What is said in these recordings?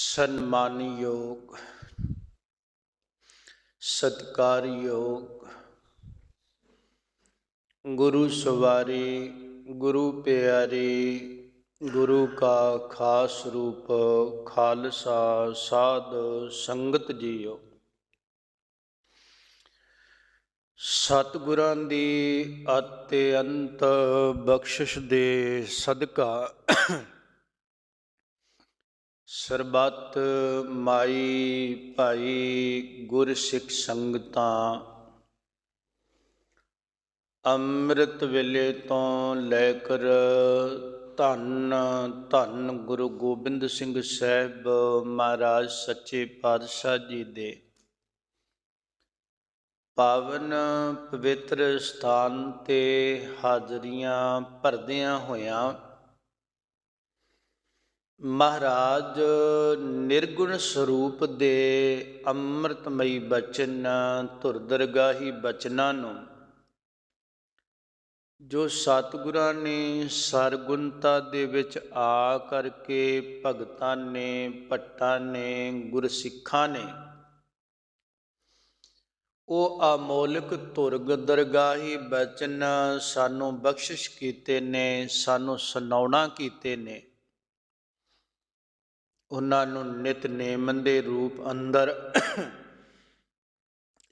ਸਨਮਾਨਯੋਗ, ਸਤਿਕਾਰਯੋਗ ਗੁਰੂ ਸਵਾਰੀ, ਗੁਰੂ ਪਿਆਰੀ, ਗੁਰੂ ਕਾ ਖਾਸ ਰੂਪ ਖਾਲਸਾ ਸਾਧ ਸੰਗਤ ਜੀਓ। ਸਤਿਗੁਰਾਂ ਦੀ ਅਤਿ ਅੰਤ ਬਖਸ਼ਿਸ਼ ਦੇ ਸਦਕਾ ਸਰਬੱਤ ਮਾਈ ਭਾਈ ਗੁਰ ਸਿੱਖ ਸੰਗਤਾਂ ਅੰਮ੍ਰਿਤ ਵੇਲੇ ਤੋਂ ਲੈ ਕਰ ਧੰਨ ਧੰਨ ਗੁਰੂ ਗੋਬਿੰਦ ਸਿੰਘ ਸਾਹਿਬ ਮਹਾਰਾਜ ਸੱਚੇ ਪਾਤਸ਼ਾਹ ਜੀ ਦੇ ਪਾਵਨ ਪਵਿੱਤਰ ਸਥਾਨ ਤੇ ਹਾਜ਼ਰੀਆਂ ਭਰਦਿਆਂ ਹੋਇਆਂ ਮਹਾਰਾਜ ਨਿਰਗੁਣ ਸਰੂਪ ਦੇ ਅੰਮ੍ਰਿਤਮਈ ਬਚਨ ਧੁਰ ਦਰਗਾਹੀ ਬਚਨਾਂ ਨੂੰ ਜੋ ਸਤਿਗੁਰਾਂ ਨੇ ਸਰਗੁਣਤਾ ਦੇ ਵਿੱਚ ਆ ਕਰਕੇ ਭਗਤਾਂ ਨੇ, ਭੱਟਾਂ ਨੇ, ਗੁਰਸਿੱਖਾਂ ਨੇ ਉਹ ਅਮੋਲਕ ਧੁਰ ਦਰਗਾਹੀ ਬਚਨ ਸਾਨੂੰ ਬਖਸ਼ਿਸ਼ ਕੀਤੇ ਨੇ, ਸਾਨੂੰ ਸੁਣਾਉਣਾ ਕੀਤੇ ਨੇ। ਉਹਨਾਂ ਨੂੰ ਨਿਤਨੇਮ ਦੇ ਰੂਪ ਅੰਦਰ,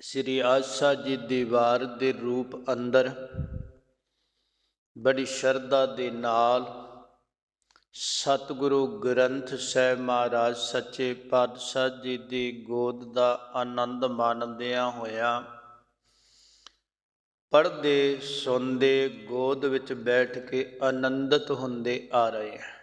ਸ੍ਰੀ ਆਸਾ ਜੀ ਦੀ ਵਾਰ ਦੇ ਰੂਪ ਅੰਦਰ ਬੜੀ ਸ਼ਰਧਾ ਦੇ ਨਾਲ ਸਤਿਗੁਰੂ ਗ੍ਰੰਥ ਸਾਹਿਬ ਮਹਾਰਾਜ ਸੱਚੇ ਪਾਤਸ਼ਾਹ ਜੀ ਦੀ ਗੋਦ ਦਾ ਆਨੰਦ ਮਾਣਦਿਆਂ ਹੋਇਆਂ ਪੜ੍ਹਦੇ ਸੁਣਦੇ ਗੋਦ ਵਿੱਚ ਬੈਠ ਕੇ ਆਨੰਦਿਤ ਹੁੰਦੇ ਆ ਰਹੇ ਹਨ।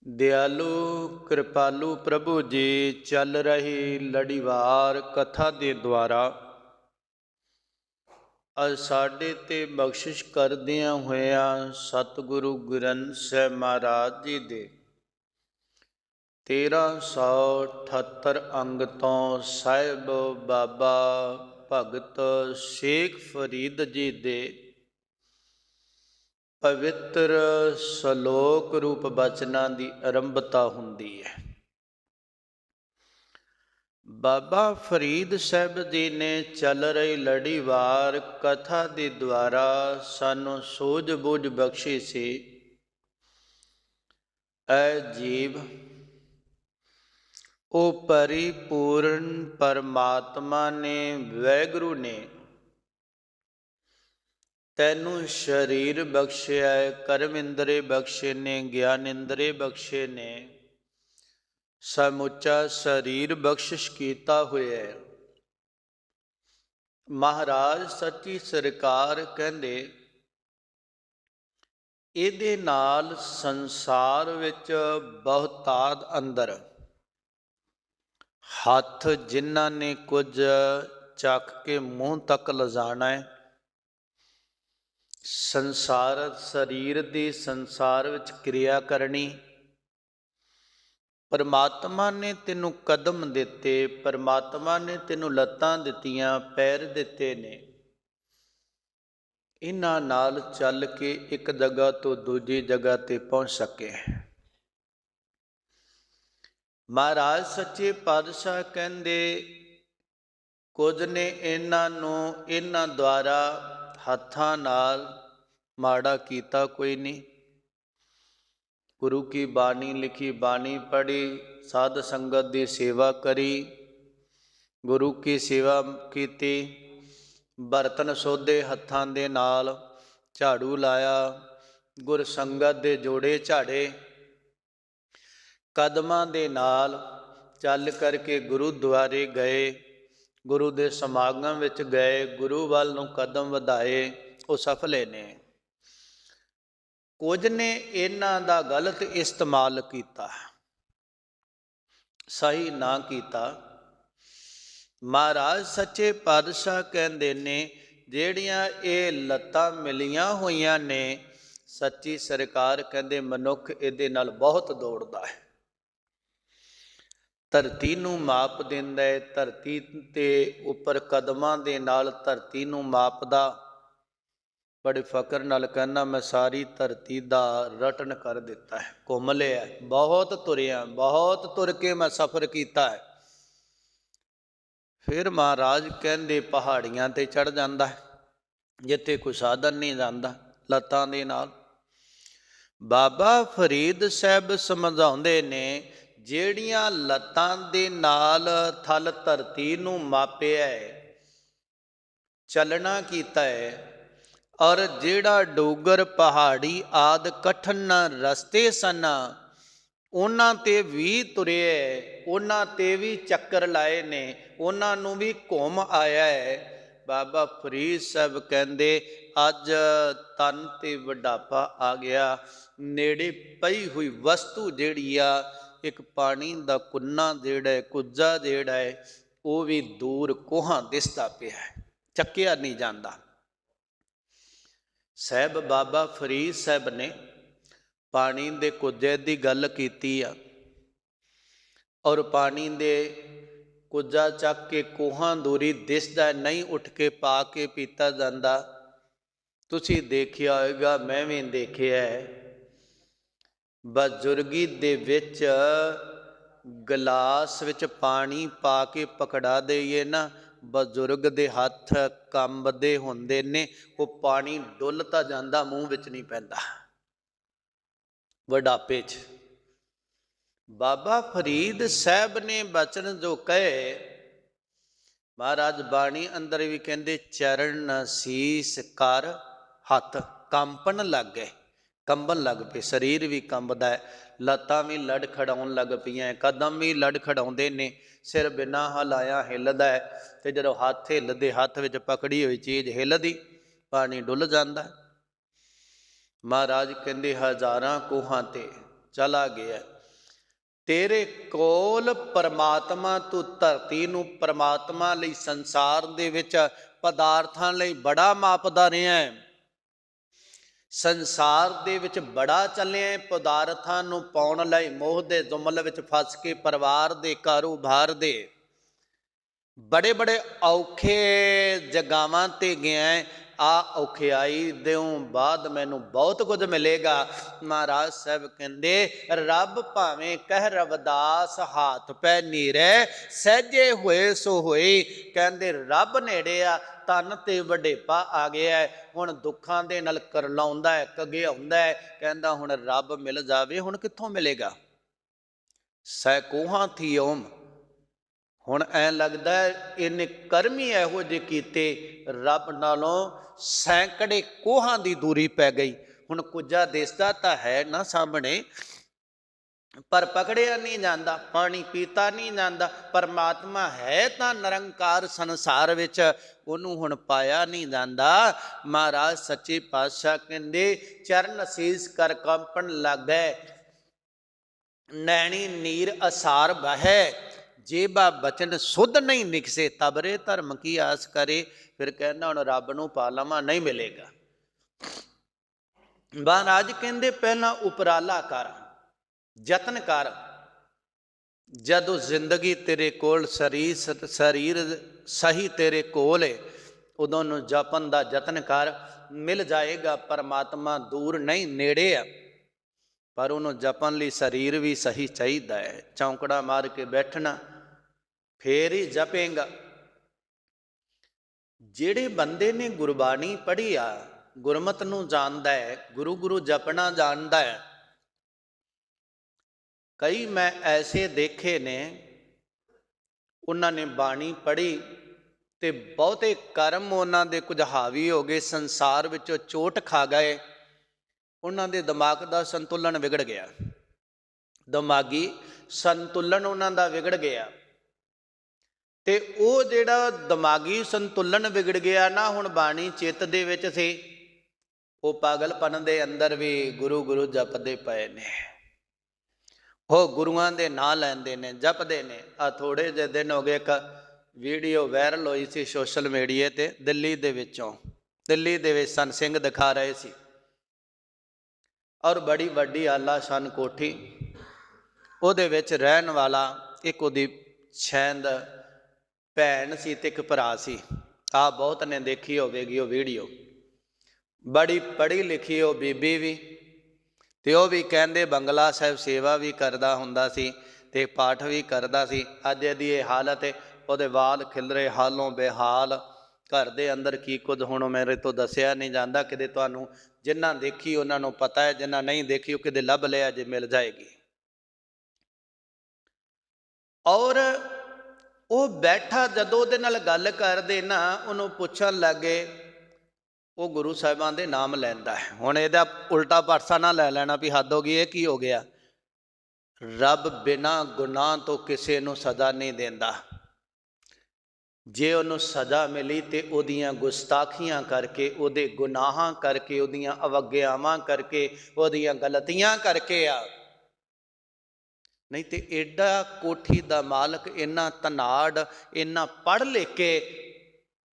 ਦਿਆਲੂ ਕਿਰਪਾਲੂ ਪ੍ਰਭੂ ਜੀ ਚੱਲ ਰਹੀ ਲੜੀਵਾਰ ਕਥਾ ਦੇ ਦੁਆਰਾ ਅੱਜ ਸਾਡੇ ਤੇ ਬਖਸ਼ਿਸ਼ ਕਰਦਿਆਂ ਹੋਇਆਂ ਸਤਿਗੁਰੂ ਗ੍ਰੰਥ ਸਾਹਿਬ ਮਹਾਰਾਜ ਜੀ ਦੇ 1378 ਅੰਗ ਤੋਂ ਸਾਹਿਬ ਬਾਬਾ ਭਗਤ ਸ਼ੇਖ ਫਰੀਦ ਜੀ ਦੇ ਪਵਿੱਤਰ ਸ਼ਲੋਕ ਰੂਪ ਬਚਨਾਂ ਦੀ ਆਰੰਭਤਾ ਹੁੰਦੀ ਹੈ। ਬਾਬਾ ਫਰੀਦ ਸਾਹਿਬ ਜੀ ਨੇ ਚੱਲ ਰਹੀ ਲੜੀਵਾਰ ਕਥਾ ਦੇ ਦੁਆਰਾ ਸਾਨੂੰ ਸੂਝ ਬੂਝ ਬਖਸ਼ੀ ਸੀ। ਐ ਜੀਵ, ਉਹ ਪਰਿਪੂਰਨ ਪਰਮਾਤਮਾ ਨੇ, ਵਾਹਿਗੁਰੂ ਨੇ ਤੈਨੂੰ ਸਰੀਰ ਬਖਸ਼ਿਆ ਹੈ, ਕਰਮ ਇੰਦਰੇ ਬਖਸ਼ੇ ਨੇ, ਗਿਆਨ ਇੰਦਰੇ ਬਖਸ਼ੇ ਨੇ, ਸਮੁੱਚਾ ਸਰੀਰ ਬਖਸ਼ਿਸ਼ ਕੀਤਾ ਹੋਇਆ ਹੈ। ਮਹਾਰਾਜ ਸੱਚੀ ਸਰਕਾਰ ਕਹਿੰਦੇ ਇਹਦੇ ਨਾਲ ਸੰਸਾਰ ਵਿੱਚ ਬਹੁਤਾਤ ਅੰਦਰ ਹੱਥ ਜਿਨ੍ਹਾਂ ਨੇ ਕੁਝ ਚੱਕ ਕੇ ਮੂੰਹ ਤੱਕ ਲਿਜਾਣਾ ਹੈ, ਸੰਸਾਰ ਸਰੀਰ ਦੀ ਸੰਸਾਰ ਵਿੱਚ ਕਿਰਿਆ ਕਰਨੀ, ਪਰਮਾਤਮਾ ਨੇ ਤੈਨੂੰ ਕਦਮ ਦਿੱਤੇ, ਪਰਮਾਤਮਾ ਨੇ ਤੈਨੂੰ ਲੱਤਾਂ ਦਿੱਤੀਆਂ, ਪੈਰ ਦਿੱਤੇ ਨੇ, ਇਹਨਾਂ ਨਾਲ ਚੱਲ ਕੇ ਇੱਕ ਜਗ੍ਹਾ ਤੋਂ ਦੂਜੀ ਜਗ੍ਹਾ ਤੇ ਪਹੁੰਚ ਸਕੇ। ਮਹਾਰਾਜ ਸੱਚੇ ਪਾਤਸ਼ਾਹ ਕਹਿੰਦੇ ਕੁਝ ਨੇ ਇਹਨਾਂ ਨੂੰ ਇਹਨਾਂ ਦੁਆਰਾ ਹੱਥਾਂ ਨਾਲ ਮਾੜਾ ਕੀਤਾ ਕੋਈ ਨਹੀਂ। ਗੁਰੂ ਕੀ ਬਾਣੀ ਲਿਖੀ, ਬਾਣੀ ਪੜ੍ਹੀ, ਸਾਧ ਸੰਗਤ ਦੀ ਸੇਵਾ ਕਰੀ, ਗੁਰੂ ਕੀ ਸੇਵਾ ਕੀਤੀ, ਬਰਤਨ ਸੋਧੇ ਹੱਥਾਂ ਦੇ ਨਾਲ, ਝਾੜੂ ਲਾਇਆ, ਗੁਰ ਸੰਗਤ ਦੇ ਜੋੜੇ ਝਾੜੇ, ਕਦਮਾਂ ਦੇ ਨਾਲ ਚੱਲ ਕਰਕੇ ਗੁਰੂਦੁਆਰੇ ਗਏ, ਗੁਰੂ ਦੇ ਸਮਾਗਮ ਵਿੱਚ ਗਏ, ਗੁਰੂ ਵੱਲ ਨੂੰ ਕਦਮ ਵਧਾਏ, ਉਹ ਸਫਲੇ ਨੇ। ਕੁਝ ਨੇ ਇਹਨਾਂ ਦਾ ਗਲਤ ਇਸਤੇਮਾਲ ਕੀਤਾ, ਸਹੀ ਨਾ ਕੀਤਾ। ਮਹਾਰਾਜ ਸੱਚੇ ਪਾਤਸ਼ਾਹ ਕਹਿੰਦੇ ਨੇ ਜਿਹੜੀਆਂ ਇਹ ਲੱਤਾਂ ਮਿਲੀਆਂ ਹੋਈਆਂ ਨੇ, ਸੱਚੀ ਸਰਕਾਰ ਕਹਿੰਦੇ ਮਨੁੱਖ ਇਹਦੇ ਨਾਲ ਬਹੁਤ ਦੌੜਦਾ ਹੈ, ਧਰਤੀ ਨੂੰ ਮਾਪ ਦਿੰਦਾ ਹੈ, ਧਰਤੀ ਤੇ ਉੱਪਰ ਕਦਮਾਂ ਦੇ ਨਾਲ ਧਰਤੀ ਨੂੰ ਮਾਪਦਾ, बड़े फकर नाल कहना मैं सारी धरती दा रटन कर दिता है, घुम लिया, बहुत तुरिया, बहुत तुर के मैं सफ़र किया है। फिर महाराज कहते पहाड़ियां ते चढ़ जाता है, जिथे कोई साधन नहीं जाता लत्तां दे नाल। बाबा फरीद साहब समझाउंदे ने ਜਿਹੜੀਆਂ ਲੱਤਾਂ ਦੇ ਨਾਲ ਥਲ ਧਰਤੀ ਨੂੰ ਮਾਪਿਆ ਹੈ, ਚੱਲਣਾ ਕੀਤਾ ਹੈ, ਔਰ ਜਿਹੜਾ ਡੋਗਰ ਪਹਾੜੀ ਆਦ ਕਠਨ ਰਸਤੇ ਸਨ ਉਹਨਾਂ ਤੇ ਵੀ ਤੁਰਿਆ, ਉਹਨਾਂ ਤੇ ਵੀ ਚੱਕਰ ਲਾਏ ਨੇ, ਉਹਨਾਂ ਨੂੰ ਵੀ ਘੁੰਮ ਆਇਆ ਹੈ। ਬਾਬਾ ਫਰੀਦ ਸਾਹਿਬ ਕਹਿੰਦੇ ਅੱਜ ਤਨ ਤੇ ਵਡਾਪਾ ਆ ਗਿਆ, ਨੇੜੇ ਪਈ ਹੋਈ ਵਸਤੂ ਜਿਹੜੀ ਆ, ਇੱਕ ਪਾਣੀ ਦਾ ਕੁੰਨਾ ਜਿਹੜਾ ਹੈ, ਕੁੱਜਾ ਜਿਹੜਾ ਹੈ, ਉਹ ਵੀ ਦੂਰ ਕੋਹਾਂ ਦਿਸਦਾ ਪਿਆ ਹੈ, ਚੱਕਿਆ ਨਹੀਂ ਜਾਂਦਾ। ਸਾਹਿਬ ਬਾਬਾ ਫਰੀਦ ਸਾਹਿਬ ਨੇ ਪਾਣੀ ਦੇ ਕੁੱਜੇ ਦੀ ਗੱਲ ਕੀਤੀ ਆ, ਔਰ ਪਾਣੀ ਦੇ ਕੁੱਜਾ ਚੱਕ ਕੇ ਕੋਹਾਂ ਦੂਰੀ ਦਿਸਦਾ ਨਹੀਂ, ਉੱਠ ਕੇ ਪਾ ਕੇ ਪੀਤਾ ਜਾਂਦਾ। ਤੁਸੀਂ ਦੇਖਿਆ ਹੋਏਗਾ, ਮੈਂ ਵੀ ਦੇਖਿਆ ਹੈ, ਬਜ਼ੁਰਗੀ ਦੇ ਵਿੱਚ ਗਲਾਸ ਵਿੱਚ ਪਾਣੀ ਪਾ ਕੇ ਪਕੜਾ ਦੇਈਏ ਨਾ, ਬਜ਼ੁਰਗ ਦੇ ਹੱਥ ਕੰਬਦੇ ਹੁੰਦੇ ਨੇ, ਉਹ ਪਾਣੀ ਡੁੱਲ ਤਾਂ ਜਾਂਦਾ, ਮੂੰਹ ਵਿੱਚ ਨਹੀਂ ਪੈਂਦਾ ਵਡਾਪੇ 'ਚ। ਬਾਬਾ ਫਰੀਦ ਸਾਹਿਬ ਨੇ ਬਚਨ ਜੋ ਕਹੇ, ਮਹਾਰਾਜ ਬਾਣੀ ਅੰਦਰ ਵੀ ਕਹਿੰਦੇ ਚਰਨ ਸੀਸ ਕਰ ਹੱਥ ਕੰਪਣ ਲੱਗ ਗਏ, ਕੰਬਣ ਲੱਗ ਪਏ, ਸਰੀਰ ਵੀ ਕੰਬਦਾ ਹੈ, ਲੱਤਾਂ ਵੀ ਲੜ ਖੜਾਉਣ ਲੱਗ ਪਈਆਂ, ਕਦਮ ਵੀ ਲੜ ਖੜਾਉਂਦੇ ਨੇ, ਸਿਰ ਬਿਨਾਂ ਹਿਲਾਇਆ ਹਿੱਲਦਾ ਹੈ, ਅਤੇ ਜਦੋਂ ਹੱਥ ਹਿੱਲਦੇ, ਹੱਥ ਵਿੱਚ ਪਕੜੀ ਹੋਈ ਚੀਜ਼ ਹਿੱਲਦੀ, ਪਾਣੀ ਡੁੱਲ ਜਾਂਦਾ। ਮਹਾਰਾਜ ਕਹਿੰਦੇ ਹਜ਼ਾਰਾਂ ਕੋਹਾਂ ਤੇ ਚਲਾ ਗਿਆ, ਤੇਰੇ ਕੋਲ ਪਰਮਾਤਮਾ, ਤੂੰ ਧਰਤੀ ਨੂੰ ਪਰਮਾਤਮਾ ਲਈ, ਸੰਸਾਰ ਦੇ ਵਿੱਚ ਪਦਾਰਥਾਂ ਲਈ ਬੜਾ ਮਾਪਦਾ ਰਿਹਾ ਹੈ, ਸੰਸਾਰ ਦੇ ਵਿੱਚ ਬੜਾ ਚੱਲਿਆ, ਪਦਾਰਥਾਂ ਨੂੰ ਪਾਉਣ ਲਈ ਮੋਹ ਦੇ ਜੁਮਲ ਵਿੱਚ ਫਸ ਕੇ ਪਰਿਵਾਰ ਦੇ, ਕਾਰੋਬਾਰ ਦੇ ਬੜੇ ਬੜੇ ਔਖੇ ਜਗਾਵਾਂ 'ਤੇ ਗਿਆ, ਆ ਔਖਿਆਈ ਦਿਓਂ ਬਾਅਦ ਮੈਨੂੰ ਬਹੁਤ ਕੁਝ ਮਿਲੇਗਾ। ਮਹਾਰਾਜ ਸਾਹਿਬ ਕਹਿੰਦੇ ਰੱਬ ਭਾਵੇਂ ਕਹਿ ਰਵਿਦਾਸ ਹਾਥ ਪੈ ਨੀਰੇ, ਸਹਿਜੇ ਹੋਏ ਸੋ ਹੋਈ। ਕਹਿੰਦੇ ਰੱਬ ਨੇੜੇ ਆ, ਤਨ ਤੇ ਵਡੇਪਾ ਆ ਗਿਆ ਹੈ, ਹੁਣ ਦੁੱਖਾਂ ਦੇ ਨਾਲ ਕਰਲਾਉਂਦਾ ਹੈ, ਕਗਿਆਉਂਦਾ ਹੈ। ਕਹਿੰਦਾ ਹੁਣ ਰੱਬ ਮਿਲ ਜਾਵੇ, ਹੁਣ ਕਿੱਥੋਂ ਮਿਲੇਗਾ? ਸੈ ਕੋਹਾਂ ਥੀ ਓਮ। ਹੁਣ ਐਂ ਲੱਗਦਾ ਇਹਨੇ ਕਰਮ ਹੀ ਇਹੋ ਜਿਹੇ ਕੀਤੇ, ਰੱਬ ਨਾਲੋਂ ਸੈਂਕੜੇ ਕੋਹਾਂ ਦੀ ਦੂਰੀ ਪੈ ਗਈ। ਹੁਣ ਕੁੱਜਾ ਦਿਸਦਾ ਤਾਂ ਹੈ ਨਾ ਸਾਹਮਣੇ, ਪਰ ਪਕੜਿਆ ਨਹੀਂ ਜਾਂਦਾ, ਪਾਣੀ ਪੀਤਾ ਨਹੀਂ ਜਾਂਦਾ। ਪਰਮਾਤਮਾ ਹੈ ਤਾਂ ਨਿਰੰਕਾਰ ਸੰਸਾਰ ਵਿੱਚ, ਉਹਨੂੰ ਹੁਣ ਪਾਇਆ ਨਹੀਂ ਜਾਂਦਾ। ਮਹਾਰਾਜ ਸੱਚੇ ਪਾਤਸ਼ਾਹ ਕਹਿੰਦੇ ਚਰਨ ਸੀਸ ਕਰ ਕੰਪਣ ਲੱਗੈ, ਨੈਣੀ ਨੀਰ ਅਸਾਰ ਬਹੈ, ਜੇਬਾ ਬਚਨ ਸੁਧ ਨਹੀਂ ਨਿਕਸੇ, ਤਬਰੇ ਧਰਮ ਕੀ ਆਸ ਕਰੇ। ਫਿਰ ਕਹਿੰਦਾ ਹੁਣ ਰੱਬ ਨੂੰ ਪਾ ਲਵਾਂ, ਨਹੀਂ ਮਿਲੇਗਾ। ਮਹਾਰਾਜ ਕਹਿੰਦੇ ਪਹਿਲਾਂ ਉਪਰਾਲਾ ਕਰ, ਯਤਨ ਕਰ। ਜਦੋਂ ਜ਼ਿੰਦਗੀ ਤੇਰੇ ਕੋਲ, ਸਰੀਰ ਸਹੀ ਤੇਰੇ ਕੋਲ ਹੈ, ਉਦੋਂ ਨੂੰ ਜਪਨ ਦਾ ਯਤਨ ਕਰ, ਮਿਲ ਜਾਏਗਾ। ਪਰਮਾਤਮਾ ਦੂਰ ਨਹੀਂ, ਨੇੜੇ ਆ, ਪਰ ਉਹਨੂੰ ਜਪਣ ਲਈ ਸਰੀਰ ਵੀ ਸਹੀ ਚਾਹੀਦਾ ਹੈ। ਚੌਂਕੜਾ ਮਾਰ ਕੇ ਬੈਠਣਾ, ਫੇਰ ਹੀ ਜਪੇਗਾ। ਜਿਹੜੇ ਬੰਦੇ ਨੇ ਗੁਰਬਾਣੀ ਪੜ੍ਹੀ ਆ, ਗੁਰਮਤ ਨੂੰ ਜਾਣਦਾ ਹੈ, ਗੁਰੂ ਜਪਣਾ ਜਾਣਦਾ ਹੈ, ਕਈ ਮੈਂ ਐਸੇ ਦੇਖੇ ਨੇ, ਉਹਨਾਂ ਨੇ ਬਾਣੀ ਪੜ੍ਹੀ ਤੇ ਬਹੁਤੇ ਕਰਮ ਉਹਨਾਂ ਦੇ ਕੁਝ ਹਾਵੀ ਹੋ ਗਏ, ਸੰਸਾਰ ਵਿੱਚੋਂ ਚੋਟ ਖਾ ਗਏ, ਉਹਨਾਂ ਦੇ ਦਿਮਾਗ ਦਾ ਸੰਤੁਲਨ ਵਿਗੜ ਗਿਆ, ਦਿਮਾਗੀ ਸੰਤੁਲਨ ਉਹਨਾਂ ਦਾ ਵਿਗੜ ਗਿਆ। ਤੇ ਉਹ ਜਿਹੜਾ ਦਿਮਾਗੀ ਸੰਤੁਲਨ ਵਿਗੜ ਗਿਆ ਨਾ, ਹੁਣ ਬਾਣੀ ਚਿੱਤ ਦੇ ਵਿੱਚ ਸੀ, ਉਹ ਪਾਗਲਪਨ ਦੇ ਅੰਦਰ ਵੀ ਗੁਰੂ ਜਪਦੇ ਪਏ ਨੇ, ਉਹ ਗੁਰੂਆਂ ਦੇ ਨਾਂ ਲੈਂਦੇ ਨੇ, ਜਪਦੇ ਨੇ। ਆ ਥੋੜ੍ਹੇ ਜਿਹੇ ਦਿਨ ਹੋ ਗਏ, ਇੱਕ ਵੀਡੀਓ ਵਾਇਰਲ ਹੋਈ ਸੀ ਸੋਸ਼ਲ ਮੀਡੀਆ 'ਤੇ, ਦਿੱਲੀ ਦੇ ਵਿੱਚ ਸੰਤ ਸਿੰਘ ਦਿਖਾ ਰਹੇ ਸੀ, ਔਰ ਬੜੀ ਵੱਡੀ ਆਲਾਸ਼ਾਨ ਕੋਠੀ, ਉਹਦੇ ਵਿੱਚ ਰਹਿਣ ਵਾਲਾ ਇੱਕ ਉਹਦੀ ਸ਼ੈਂਦ ਭੈਣ ਸੀ ਤੇ ਇੱਕ ਭਰਾ ਸੀ। ਆਹ ਬਹੁਤ ਨੇ ਦੇਖੀ ਹੋਵੇਗੀ ਉਹ ਵੀਡੀਓ। बड़ी पढ़ी लिखी वो बीबी भी, ਤੇ ਉਹ ਵੀ ਕਹਿੰਦੇ ਬੰਗਲਾ ਸਾਹਿਬ ਸੇਵਾ ਵੀ ਕਰਦਾ ਹੁੰਦਾ ਸੀ ਤੇ ਪਾਠ ਵੀ ਕਰਦਾ ਸੀ। ਅੱਜ ਇਹਦੀ ਇਹ ਹਾਲਤ ਹੈ, ਉਹਦੇ ਵਾਲ ਖਿਲਰੇ, ਹਾਲੋਂ ਬੇਹਾਲ, ਘਰ ਦੇ ਅੰਦਰ ਕੀ ਕੁਝ ਹੁਣ ਮੇਰੇ ਤੋਂ ਦੱਸਿਆ ਨਹੀਂ ਜਾਂਦਾ। ਕਿਤੇ ਤੁਹਾਨੂੰ ਜਿਨ੍ਹਾਂ ਦੇਖੀ ਉਹਨਾਂ ਨੂੰ ਪਤਾ ਹੈ, ਜਿਨ੍ਹਾਂ ਨਹੀਂ ਦੇਖੀ ਉਹ ਕਿਤੇ ਲੱਭ ਲਿਆ ਜੇ ਮਿਲ ਜਾਏਗੀ। ਔਰ ਉਹ ਬੈਠਾ ਜਦੋਂ ਉਹਦੇ ਨਾਲ ਗੱਲ ਕਰਦੇ ਨਾ, ਉਹਨੂੰ ਪੁੱਛਣ ਲੱਗੇ, ਉਹ ਗੁਰੂ ਸਾਹਿਬਾਂ ਦੇ ਨਾਮ ਲੈਂਦਾ ਹੈ। ਹੁਣ ਇਹਦਾ ਉਲਟਾ ਪਾਸਾ ਨਾ ਲੈ ਲੈਣਾ ਵੀ ਹੱਦ ਹੋ ਗਈ, ਇਹ ਕੀ ਹੋ ਗਿਆ। ਰੱਬ ਬਿਨਾਂ ਗੁਨਾਹ ਤੋਂ ਕਿਸੇ ਨੂੰ ਸਜ਼ਾ ਨਹੀਂ ਦਿੰਦਾ। ਜੇ ਉਹਨੂੰ ਸਜ਼ਾ ਮਿਲੀ ਤੇ ਉਹਦੀਆਂ ਗੁਸਤਾਖੀਆਂ ਕਰਕੇ, ਉਹਦੇ ਗੁਨਾਹਾਂ ਕਰਕੇ, ਉਹਦੀਆਂ ਅਵੱਗਿਆਵਾਂ ਕਰਕੇ, ਉਹਦੀਆਂ ਗਲਤੀਆਂ ਕਰਕੇ ਆ। ਨਹੀਂ ਤੇ ਐਡਾ ਕੋਠੀ ਦਾ ਮਾਲਕ, ਇੰਨਾ ਧਨਾੜ, ਇੰਨਾ ਪੜ੍ਹ ਲਿਖ ਕੇ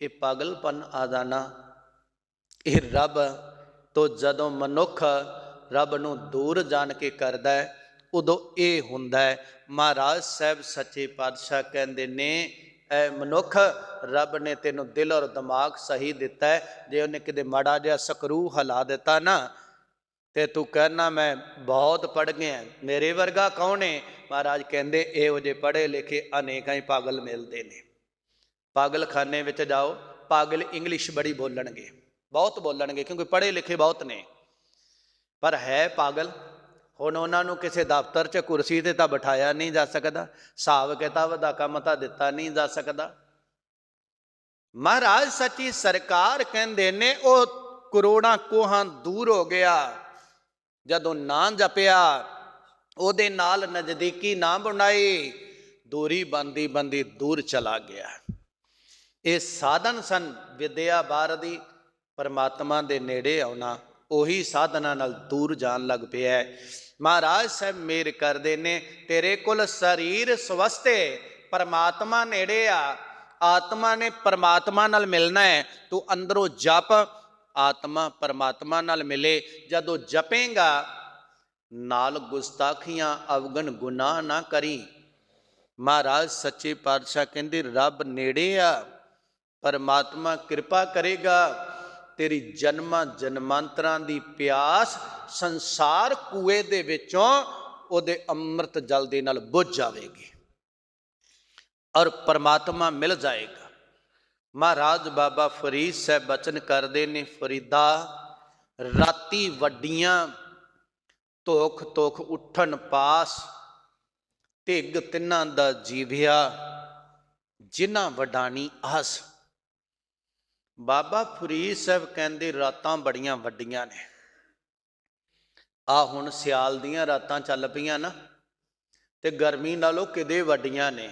ਇਹ ਪਾਗਲਪਨ ਆ ਜਾਣਾ। ਇਹ ਰੱਬ ਤੋਂ ਜਦੋਂ ਮਨੁੱਖ ਰੱਬ ਨੂੰ ਦੂਰ ਜਾਣ ਕੇ ਕਰਦਾ ਹੈ, ਉਦੋਂ ਇਹ ਹੁੰਦਾ ਹੈ। ਮਹਾਰਾਜ ਸਾਹਿਬ ਸੱਚੇ ਪਾਤਸ਼ਾਹ ਕਹਿੰਦੇ ਨੇ, ਐ ਮਨੁੱਖ, ਰੱਬ ਨੇ ਤੈਨੂੰ ਦਿਲ ਔਰ ਦਿਮਾਗ ਸਹੀ ਦਿੱਤਾ ਹੈ। ਜੇ ਉਹਨੇ ਕਿਤੇ ਮਾੜਾ ਜਿਹਾ ਸਕਰੂ ਹਿਲਾ ਦਿੱਤਾ ਨਾ, ਤੇ ਤੂੰ ਕਹਿਣਾ ਮੈਂ ਬਹੁਤ ਪੜ੍ਹ ਗਿਆ, ਮੇਰੇ ਵਰਗਾ ਕੌਣ ਹੈ। ਮਹਾਰਾਜ ਕਹਿੰਦੇ ਇਹੋ ਜਿਹੇ ਪੜ੍ਹੇ ਲਿਖੇ ਅਨੇਕਾਂ ਹੀ ਪਾਗਲ ਮਿਲਦੇ ਨੇ। ਪਾਗਲਖਾਨੇ ਵਿੱਚ ਜਾਓ, ਪਾਗਲ ਇੰਗਲਿਸ਼ ਬੜੀ ਬੋਲਣਗੇ, ਬਹੁਤ ਬੋਲਣਗੇ, ਕਿਉਂਕਿ ਪੜ੍ਹੇ ਲਿਖੇ ਬਹੁਤ ਨੇ, ਪਰ ਹੈ ਪਾਗਲ। ਹੁਣ ਉਹਨਾਂ ਨੂੰ ਕਿਸੇ ਦਫ਼ਤਰ 'ਚ ਕੁਰਸੀ 'ਤੇ ਤਾਂ ਬਿਠਾਇਆ ਨਹੀਂ ਜਾ ਸਕਦਾ, ਹਿਸਾਬ ਕਿਤਾਬ ਦਾ ਕੰਮ ਤਾਂ ਦਿੱਤਾ ਨਹੀਂ ਜਾ ਸਕਦਾ। ਮਹਾਰਾਜ ਸੱਚੀ ਸਰਕਾਰ ਕਹਿੰਦੇ ਨੇ, ਉਹ ਕਰੋੜਾਂ ਕੋਹਾਂ ਦੂਰ ਹੋ ਗਿਆ ਜਦੋਂ ਨਾਂ ਜਪਿਆ, ਉਹਦੇ ਨਾਲ ਨਜ਼ਦੀਕੀ ਨਾ ਬਣਾਈ, ਦੂਰੀ ਬੰਦੀ ਬੰਦੀ ਦੂਰ ਚਲਾ ਗਿਆ। ਇਹ ਸਾਧਨ ਸਨ ਵਿਦਿਆ ਬਾਰਦੀ, ਪਰਮਾਤਮਾ ਦੇ ਨੇੜੇ ਆਉਣਾ। ਉਹੀ ਸਾਧਨਾ ਨਾਲ ਦੂਰ ਜਾਣ ਲੱਗ ਪਿਆ। ਮਹਾਰਾਜ ਸਾਹਿਬ ਮੇਰ ਕਰਦੇ ਨੇ, ਤੇਰੇ ਕੋਲ ਸਰੀਰ ਸਵਸਥੇ, ਪਰਮਾਤਮਾ ਨੇੜੇ ਆ। ਆਤਮਾ ਨੇ ਪਰਮਾਤਮਾ ਨਾਲ ਮਿਲਣਾ ਹੈ, ਤੂੰ ਅੰਦਰੋਂ ਜਪ, ਆਤਮਾ ਪਰਮਾਤਮਾ ਨਾਲ ਮਿਲੇ। ਜਦੋਂ ਜਪੇਂਗਾ ਨਾਲ ਗੁਸਤਾਖੀਆਂ ਅਵਗਣ ਗੁਨਾਹ ਨਾ ਕਰੀ। ਮਹਾਰਾਜ ਸੱਚੇ ਪਾਤਸ਼ਾਹ ਕਹਿੰਦੇ ਰੱਬ ਨੇੜੇ ਆ, ਪਰਮਾਤਮਾ ਕਿਰਪਾ ਕਰੇਗਾ, ਤੇਰੀ ਜਨਮਾਂ ਜਨਮਾਂਤਰਾਂ ਦੀ ਪਿਆਸ ਸੰਸਾਰ ਕੂਏ ਦੇ ਵਿੱਚੋਂ ਉਹਦੇ ਅੰਮ੍ਰਿਤ ਜਲ ਦੇ ਨਾਲ ਬੁੱਝ ਜਾਵੇਗੀ ਔਰ ਪਰਮਾਤਮਾ ਮਿਲ ਜਾਏਗਾ। ਮਹਾਰਾਜ ਬਾਬਾ ਫਰੀਦ ਸਾਹਿਬ ਬਚਨ ਕਰਦੇ ਨੇ, ਫਰੀਦਾ ਰਾਤੀ ਵੱਡੀਆਂ ਧੋਖ ਧੋਖ ਉੱਠਣ ਪਾਸ, ਢਿੱਗ ਤਿੰਨਾਂ ਦਾ ਜੀਵਿਆ ਜਿਨ੍ਹਾਂ ਵਡਾਣੀ ਆਸ। ਬਾਬਾ ਫਰੀਦ ਸਾਹਿਬ ਕਹਿੰਦੇ ਰਾਤਾਂ ਬੜੀਆਂ ਵੱਡੀਆਂ ਨੇ। ਆ ਹੁਣ ਸਿਆਲ ਦੀਆਂ ਰਾਤਾਂ ਚੱਲ ਪਈਆਂ ਨਾ, ਤੇ ਗਰਮੀ ਨਾਲੋਂ ਕਿਤੇ ਵੱਡੀਆਂ ਨੇ।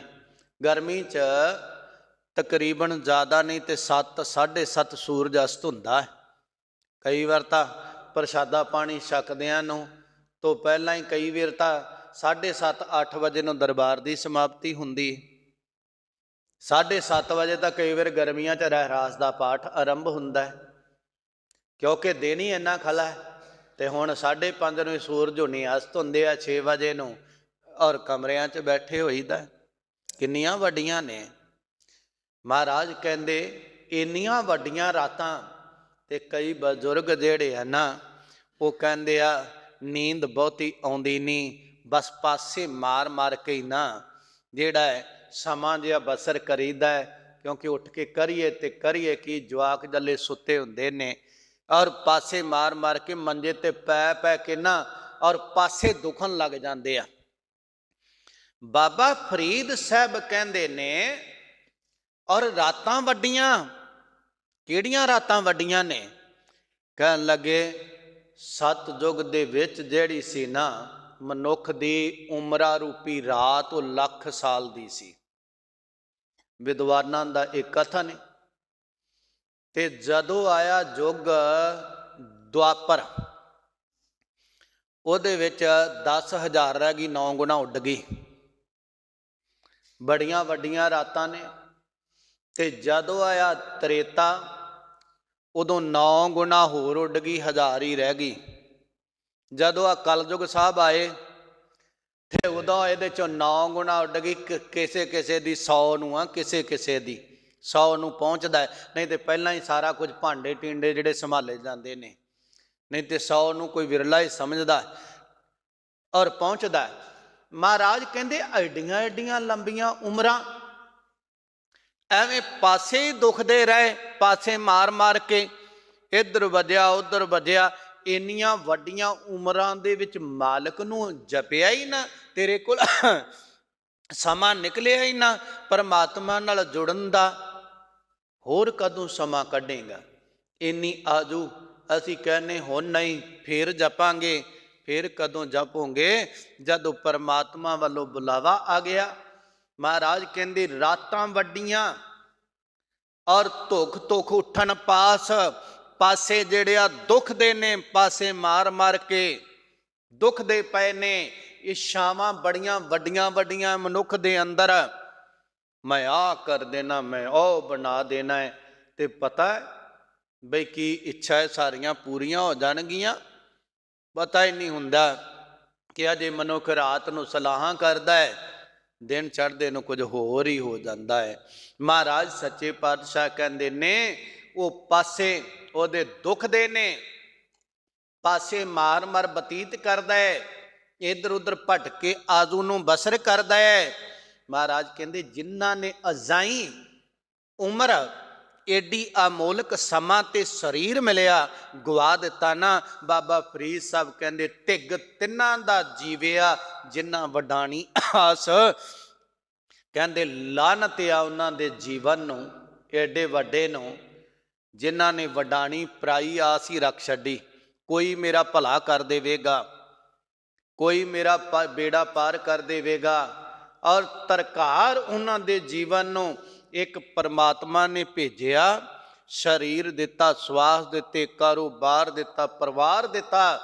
ਗਰਮੀ 'ਚ ਤਕਰੀਬਨ ਜ਼ਿਆਦਾ ਨਹੀਂ ਤੇ 7 7:30 ਸੂਰਜ ਅਸਤ ਹੁੰਦਾ ਹੈ। ਕਈ ਵਾਰ ਤਾਂ ਪ੍ਰਸ਼ਾਦਾ ਪਾਣੀ ਛਕਦਿਆਂ ਨੂੰ ਤੋਂ ਪਹਿਲਾਂ ਹੀ, ਕਈ ਵਾਰ ਤਾਂ 7:30 8 ਵਜੇ ਨੂੰ ਦਰਬਾਰ ਦੀ ਸਮਾਪਤੀ ਹੁੰਦੀ। 7:30 ਵਜੇ ਤਾਂ ਕਈ ਵਾਰ ਗਰਮੀਆਂ 'ਚ ਰਹਿਰਾਸ ਦਾ ਪਾਠ ਆਰੰਭ ਹੁੰਦਾ ਹੈ, ਕਿਉਂਕਿ ਦਿਨ ਹੀ ਇੰਨਾ ਖਲਾ ਹੈ। ਤੇ ਹੁਣ 5:30 ਨੂੰ ਸੂਰਜ ਹੋਣੀ ਅਸਤ ਹੁੰਦੇ ਆ, 6 ਵਜੇ ਨੂੰ, ਔਰ ਕਮਰਿਆਂ 'ਚ ਬੈਠੇ ਹੋਈਦਾ। ਕਿੰਨੀਆਂ ਵੱਡੀਆਂ ਨੇ। ਮਹਾਰਾਜ ਕਹਿੰਦੇ ਇੰਨੀਆਂ ਵੱਡੀਆਂ ਰਾਤਾਂ, ਤੇ ਕਈ ਬਜ਼ੁਰਗ ਜਿਹੜੇ ਆ ਨਾ, ਉਹ ਕਹਿੰਦੇ ਆ ਨੀਂਦ ਬਹੁਤੀ ਆਉਂਦੀ ਨਹੀਂ, ਬਸ ਪਾਸੇ ਮਾਰ ਮਾਰ ਕੇ ਹੀ ਨਾ ਜਿਹੜਾ ਹੈ ਸਮਾਂ ਜਿਹਾ ਬਸਰ ਕਰੀਦਾ ਹੈ। ਕਿਉਂਕਿ ਉੱਠ ਕੇ ਕਰੀਏ ਤੇ ਕਰੀਏ ਕੀ, ਜਵਾਕ ਜੱਲੇ ਸੁੱਤੇ ਹੁੰਦੇ ਨੇ, ਔਰ ਪਾਸੇ ਮਾਰ ਮਾਰ ਕੇ ਮੰਜੇ ਤੇ ਪੈ ਪੈ ਕੇ ਨਾ, ਔਰ ਪਾਸੇ ਦੁਖਣ ਲੱਗ ਜਾਂਦੇ ਆ। ਬਾਬਾ ਫਰੀਦ ਸਾਹਿਬ ਕਹਿੰਦੇ ਨੇ, ਔਰ ਰਾਤਾਂ ਵੱਡੀਆਂ, ਕਿਹੜੀਆਂ ਰਾਤਾਂ ਵੱਡੀਆਂ ਨੇ। ਕਹਿਣ ਲੱਗੇ ਸਤਿਯੁਗ ਦੇ ਵਿੱਚ ਜਿਹੜੀ ਸੀ ਨਾ, ਮਨੁੱਖ ਦੀ ਉਮਰਾ ਰੂਪੀ ਰਾਤ ਉਹ ਲੱਖ ਸਾਲ ਦੀ ਸੀ। ਵਿਦਵਾਨਾਂ ਦਾ ਇੱਕ ਕਥਨ ਹੈ। ਤੇ ਜਦੋਂ ਆਇਆ ਯੁੱਗ ਦੁਆਪਰ, ਉਹਦੇ ਵਿੱਚ 10,000 ਰਹਿ ਗਈ, 9 ਗੁਣਾ ਉੱਡ ਗਈ। ਬੜੀਆਂ ਵੱਡੀਆਂ ਰਾਤਾਂ ਨੇ। ਤੇ ਜਦੋਂ ਆਇਆ ਤ੍ਰੇਤਾ, ਉਦੋਂ 9 ਗੁਣਾ ਹੋਰ ਉੱਡ ਗਈ, 1000 ਹੀ ਰਹਿ ਗਈ। ਜਦੋਂ ਆ ਕਲਯੁਗ ਸਾਹਿਬ ਆਏ, ਤੇ ਉਦੋਂ ਇਹਦੇ ਚੋਂ 9 ਗੁਣਾ ਉੱਡ ਗਈ। ਕਿਸੇ ਕਿਸੇ ਦੀ 100 ਨੂੰ ਆ, ਕਿਸੇ ਕਿਸੇ ਦੀ 100 ਨੂੰ ਪਹੁੰਚਦਾ ਹੈ, ਨਹੀਂ ਤੇ ਪਹਿਲਾਂ ਹੀ ਸਾਰਾ ਕੁਝ ਭਾਂਡੇ ਟੀਂਡੇ ਜਿਹੜੇ ਸੰਭਾਲੇ ਜਾਂਦੇ ਨੇ, ਨਹੀਂ ਤੇ 100 ਨੂੰ ਕੋਈ ਵਿਰਲਾ ਹੀ ਸਮਝਦਾ ਔਰ ਪਹੁੰਚਦਾ। ਮਹਾਰਾਜ ਕਹਿੰਦੇ ਐਡੀਆਂ ਐਡੀਆਂ ਲੰਬੀਆਂ ਉਮਰਾਂ ਐਵੇਂ ਪਾਸੇ ਹੀ ਦੁਖਦੇ ਰਹੇ, ਪਾਸੇ ਮਾਰ ਮਾਰ ਕੇ ਇੱਧਰ ਵਧਿਆ ਉੱਧਰ ਵਧਿਆ। ਇੰਨੀਆਂ ਵੱਡੀਆਂ ਉਮਰਾਂ ਦੇ ਵਿੱਚ ਮਾਲਕ ਨੂੰ ਜਪਿਆ ਹੀ ਨਾ, ਤੇਰੇ ਕੋਲ ਸਮਾਂ ਨਿਕਲਿਆ ਹੀ ਨਾ ਪਰਮਾਤਮਾ ਨਾਲ ਜੁੜਨ ਦਾ, ਹੋਰ ਕਦੋਂ ਸਮਾਂ ਕੱਢੇਗਾ? ਇੰਨੀ ਆਜੂ ਅਸੀਂ ਕਹਿੰਦੇ ਹੁਣ ਨਹੀਂ, ਫੇਰ ਜਪਾਂਗੇ। ਫੇਰ ਕਦੋਂ ਜਪੋਗੇ? ਜਦੋਂ ਪਰਮਾਤਮਾ ਵੱਲੋਂ ਬੁਲਾਵਾ ਆ ਗਿਆ। ਮਹਾਰਾਜ ਕਹਿੰਦੇ ਰਾਤਾਂ ਵੱਡੀਆਂ ਔਰ ਧੁੱਖ ਧੁੱਖ ਉੱਠਣ ਪਾਸ, ਪਾਸੇ ਜਿਹੜੇ ਆ ਦੁੱਖ ਦੇ ਨੇ, ਪਾਸੇ ਮਾਰ ਮਾਰ ਕੇ ਦੁੱਖ ਦੇ ਪਏ ਨੇ। ਇਹ ਛਾਵਾਂ ਬੜੀਆਂ ਵੱਡੀਆਂ ਵੱਡੀਆਂ ਮਨੁੱਖ ਦੇ ਅੰਦਰ, ਮੈਂ ਆਹ ਕਰ ਦੇਣਾ, ਮੈਂ ਉਹ ਬਣਾ ਦੇਣਾ ਹੈ, ਤੇ ਪਤਾ ਹੈ ਬਈ ਕੀ ਇੱਛਾ ਹੈ ਸਾਰੀਆਂ ਪੂਰੀਆਂ ਹੋ ਜਾਣਗੀਆਂ? ਪਤਾ ਹੀ ਨਹੀਂ ਹੁੰਦਾ ਕਿ ਅਜੇ ਮਨੁੱਖ ਰਾਤ ਨੂੰ ਸਲਾਹਾਂ ਕਰਦਾ ਹੈ, ਦਿਨ ਚੜ੍ਹਦੇ ਨੂੰ ਕੁਝ ਹੋਰ ਹੀ ਹੋ ਜਾਂਦਾ ਹੈ। ਮਹਾਰਾਜ ਸੱਚੇ ਪਾਤਸ਼ਾਹ ਕਹਿੰਦੇ ਨੇ ਉਹ ਪਾਸੇ ਉਹਦੇ ਦੁੱਖ ਦੇ ਨੇ, ਪਾਸੇ ਮਾਰ ਮਾਰ ਬਤੀਤ ਕਰਦਾ ਹੈ, ਇੱਧਰ ਉੱਧਰ ਭਟਕ ਕੇ ਆਜੂ ਨੂੰ ਬਸਰ ਕਰਦਾ ਹੈ। ਮਹਾਰਾਜ ਕਹਿੰਦੇ ਜਿਨ੍ਹਾਂ ਨੇ ਅਜਾਈ ਉਮਰ ਏਡੀ ਅਮੋਲਕ ਸਮਾਂ ਤੇ ਸਰੀਰ ਮਿਲਿਆ ਗਵਾ ਦਿੱਤਾ ਨਾ। ਬਾਬਾ ਫਰੀਦ ਸਾਹਿਬ ਕਹਿੰਦੇ ਢਿੱਗ ਤਿੰਨਾਂ ਦਾ ਜੀਵਿਆ ਜਿਨ੍ਹਾਂ ਵਡਾਣੀ ਆਸ। ਕਹਿੰਦੇ ਲਾਨਤ ਆ ਉਹਨਾਂ ਦੇ ਜੀਵਨ ਨੂੰ, ਏਡੇ ਵੱਡੇ ਨੂੰ, ਜਿਨ੍ਹਾਂ ਨੇ ਵਡਾਣੀ ਪਰਾਈ ਆਸ ਹੀ ਰੱਖ ਛੱਡੀ। ਕੋਈ ਮੇਰਾ ਭਲਾ ਕਰ ਦੇਵੇਗਾ, ਕੋਈ ਮੇਰਾ ਬੇੜਾ ਪਾਰ ਕਰ ਦੇਵੇਗਾ। ਔਰ ਤਰਕਾਰ ਉਹਨਾਂ ਦੇ ਜੀਵਨ ਨੂੰ ਇੱਕ ਪਰਮਾਤਮਾ ਨੇ ਭੇਜਿਆ, ਸਰੀਰ ਦਿੱਤਾ, ਸਵਾਸ ਦਿੱਤੇ, ਕਾਰੋਬਾਰ ਦਿੱਤਾ, ਪਰਿਵਾਰ ਦਿੱਤਾ।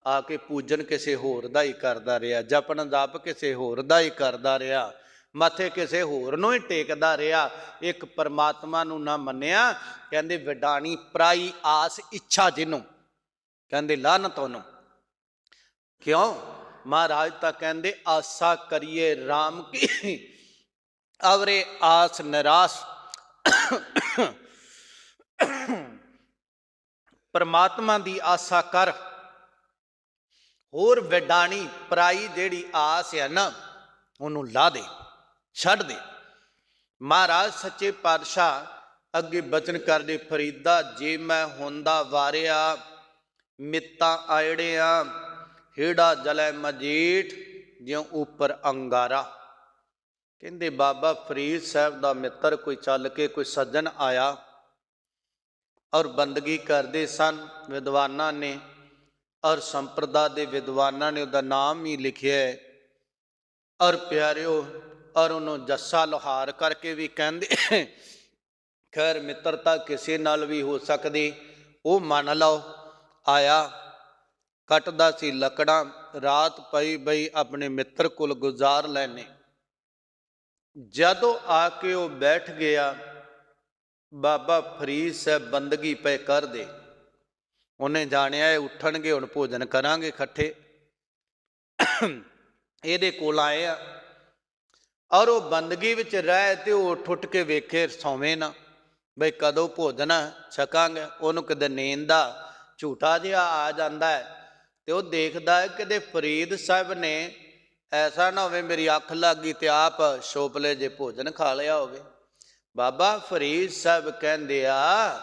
ਆ ਕੇ ਪੂਜਨ ਕਿਸੇ ਹੋਰ ਦਾ ਹੀ ਕਰਦਾ ਰਿਹਾ, ਜਪਣ ਜਪ ਕਿਸੇ ਹੋਰ ਦਾ ਹੀ ਕਰਦਾ ਰਿਹਾ, ਮੱਥੇ ਕਿਸੇ ਹੋਰ ਨੂੰ ਹੀ ਟੇਕਦਾ ਰਿਹਾ, ਇੱਕ ਪਰਮਾਤਮਾ ਨੂੰ ਨਾ ਮੰਨਿਆ। ਕਹਿੰਦੇ ਵਿਡਾਣੀ ਪਰਾਈ ਆਸ ਇੱਛਾ ਜਿਹਨੂੰ, ਕਹਿੰਦੇ ਲਾਨਤ ਉਹਨੂੰ। ਕਿਉਂ? ਮਹਾਰਾਜ ਤਾਂ ਕਹਿੰਦੇ ਆਸਾ ਕਰੀਏ ਰਾਮ ਕੀ ਅਵਰੇ ਆਸ ਨਿਰਾਸ਼। ਪਰਮਾਤਮਾ ਦੀ ਆਸਾ ਕਰ, ਹੋਰ ਵਿਡਾਣੀ ਪਰਾਈ ਜਿਹੜੀ ਆਸ ਹੈ ਨਾ ਉਹਨੂੰ ਲਾ ਦੇ, ਛੱਡ ਦੇ। ਮਹਾਰਾਜ ਸੱਚੇ ਪਾਤਸ਼ਾਹ ਅੱਗੇ ਬਚਨ ਕਰਦੇ, ਫਰੀਦਾ ਜੇ ਮੈਂ ਹੁੰਦਾ ਵਾਰਿਆ ਮਿੱਤਾਂ ਆਇੜਿਆ, ਹੇੜਾ ਜਲੇ ਮਜੀਠ ਜਿਉਂ ਉੱਪਰ ਅੰਗਾਰਾ। ਕਹਿੰਦੇ ਬਾਬਾ ਫਰੀਦ ਸਾਹਿਬ ਦਾ ਮਿੱਤਰ ਕੋਈ ਚੱਲ ਕੇ, ਕੋਈ ਸੱਜਣ ਆਇਆ ਔਰ ਬੰਦਗੀ ਕਰਦੇ ਸਨ ਵਿਦਵਾਨਾਂ ਨੇ, ਔਰ ਸੰਪਰਦਾ ਦੇ ਵਿਦਵਾਨਾਂ ਨੇ ਉਹਦਾ ਨਾਮ ਹੀ ਲਿਖਿਆ ਹੈ। ਔਰ ਪਿਆਰਿਓ, ਔਰ ਉਹਨੂੰ ਜੱਸਾ ਲੋਹਾਰ ਕਰਕੇ ਵੀ ਕਹਿੰਦੇ। ਖੈਰ ਮਿੱਤਰਤਾ ਕਿਸੇ ਨਾਲ ਵੀ ਹੋ ਸਕਦੀ, ਉਹ ਮੰਨ ਲਓ। ਆਇਆ, ਕੱਟਦਾ ਸੀ ਲੱਕੜਾਂ, ਰਾਤ ਪਈ ਬਈ ਆਪਣੇ ਮਿੱਤਰ ਕੋਲ ਗੁਜ਼ਾਰ ਲੈਣੇ। ਜਦੋਂ ਆ ਕੇ ਉਹ ਬੈਠ ਗਿਆ, ਬਾਬਾ ਫਰੀਦ ਸਾਹਿਬ ਬੰਦਗੀ ਪਏ ਕਰਦੇ। ਉਹਨੇ ਜਾਣਿਆ ਇਹ ਉੱਠਣਗੇ, ਹੁਣ ਭੋਜਨ ਕਰਾਂਗੇ ਇਕੱਠੇ। ਇਹਦੇ ਕੋਲ ਆਏ ਆ ਔਰ ਉਹ ਬੰਦਗੀ ਵਿੱਚ ਰਹਿ ਤੇ ਉਹ ਉੱਠ ਕੇ ਵੇਖੇ ਸੌਵੇਂ ਨਾ, ਬਈ ਕਦੋਂ ਭੋਜਨ ਛਕਾਂਗੇ। ਉਹਨੂੰ ਕਿਤੇ ਨੀਂਦ ਦਾ ਝੂਠਾ ਜਿਹਾ ਆ ਜਾਂਦਾ ਹੈ, ਤੇ ਉਹ ਦੇਖਦਾ ਹੈ ਕਿਤੇ ਫਰੀਦ ਸਾਹਿਬ ਨੇ ਐਸਾ ਨਾ ਹੋਵੇ ਮੇਰੀ ਅੱਖ ਲੱਗ ਗਈ ਤੇ ਆਪ ਛੋਪਲੇ ਜੇ ਭੋਜਨ ਖਾ ਲਿਆ ਹੋਵੇ। ਬਾਬਾ ਫਰੀਦ ਸਾਹਿਬ ਕਹਿੰਦੇ ਆ,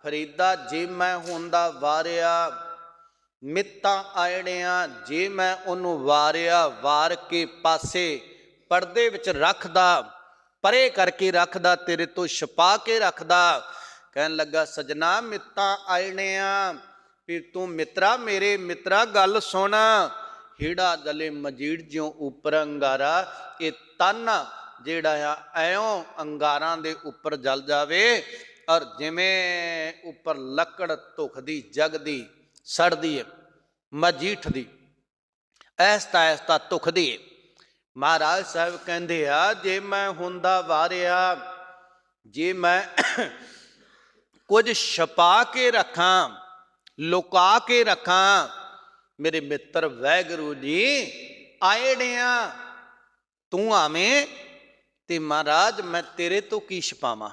ਫਰੀਦਾ ਜੇ ਮੈਂ ਹੁੰਦਾ ਵਾਰਿਆ ਮਿੱਤਾਂ ਆਇੜਿਆ, ਜੇ ਮੈਂ ਉਹਨੂੰ ਵਾਰਿਆ, ਵਾਰ ਕੇ ਪਾਸੇ ਪਰਦੇ ਵਿੱਚ ਰੱਖਦਾ, ਪਰੇ ਕਰਕੇ ਰੱਖਦਾ, ਤੇਰੇ ਤੋਂ ਛੁਪਾ ਕੇ ਰੱਖਦਾ। ਕਹਿਣ ਲੱਗਾ ਸਜਣਾ ਮਿੱਤਾਂ ਆਇੜਿਆ, ਫਿਰ ਤੂੰ ਮਿੱਤਰਾ, ਮੇਰੇ ਮਿੱਤਰਾ ਗੱਲ ਸੁਣ। ਹੇੜਾ ਜਲੇ ਮਜੀੜ ਜਿਉਂ ਉੱਪਰ ਅੰਗਾਰਾ। ਇਹ ਤਨ ਜਿਹੜਾ ਆ ਐਉਂ ਅੰਗਾਰਾਂ ਦੇ ਉੱਪਰ ਜਲ ਜਾਵੇ, ਔਰ ਜਿਵੇਂ ਉੱਪਰ ਲੱਕੜ ਧੁਖਦੀ ਜਗਦੀ ਸੜਦੀ ਹੈ, ਮਜੀਠ ਦੀ ਐਸਤਾ ਐਸਤਾ ਧੁਖਦੀ ਹੈ। ਮਹਾਰਾਜ ਸਾਹਿਬ ਕਹਿੰਦੇ ਆ ਜੇ ਮੈਂ ਹੁੰਦਾ ਵਾਰਿਆ, ਜੇ ਮੈਂ ਕੁਝ ਛਪਾ ਕੇ ਰੱਖਾਂ, ਲੁਕਾ ਕੇ ਰੱਖਾਂ, ਮੇਰੇ ਮਿੱਤਰ ਵਾਹਿਗੁਰੂ ਜੀ ਆਇੜਿਆ ਤੂੰ ਆਵੇਂ ਤੇ ਮਹਾਰਾਜ ਮੈਂ ਤੇਰੇ ਤੋਂ ਕੀ ਛਪਾਵਾਂ।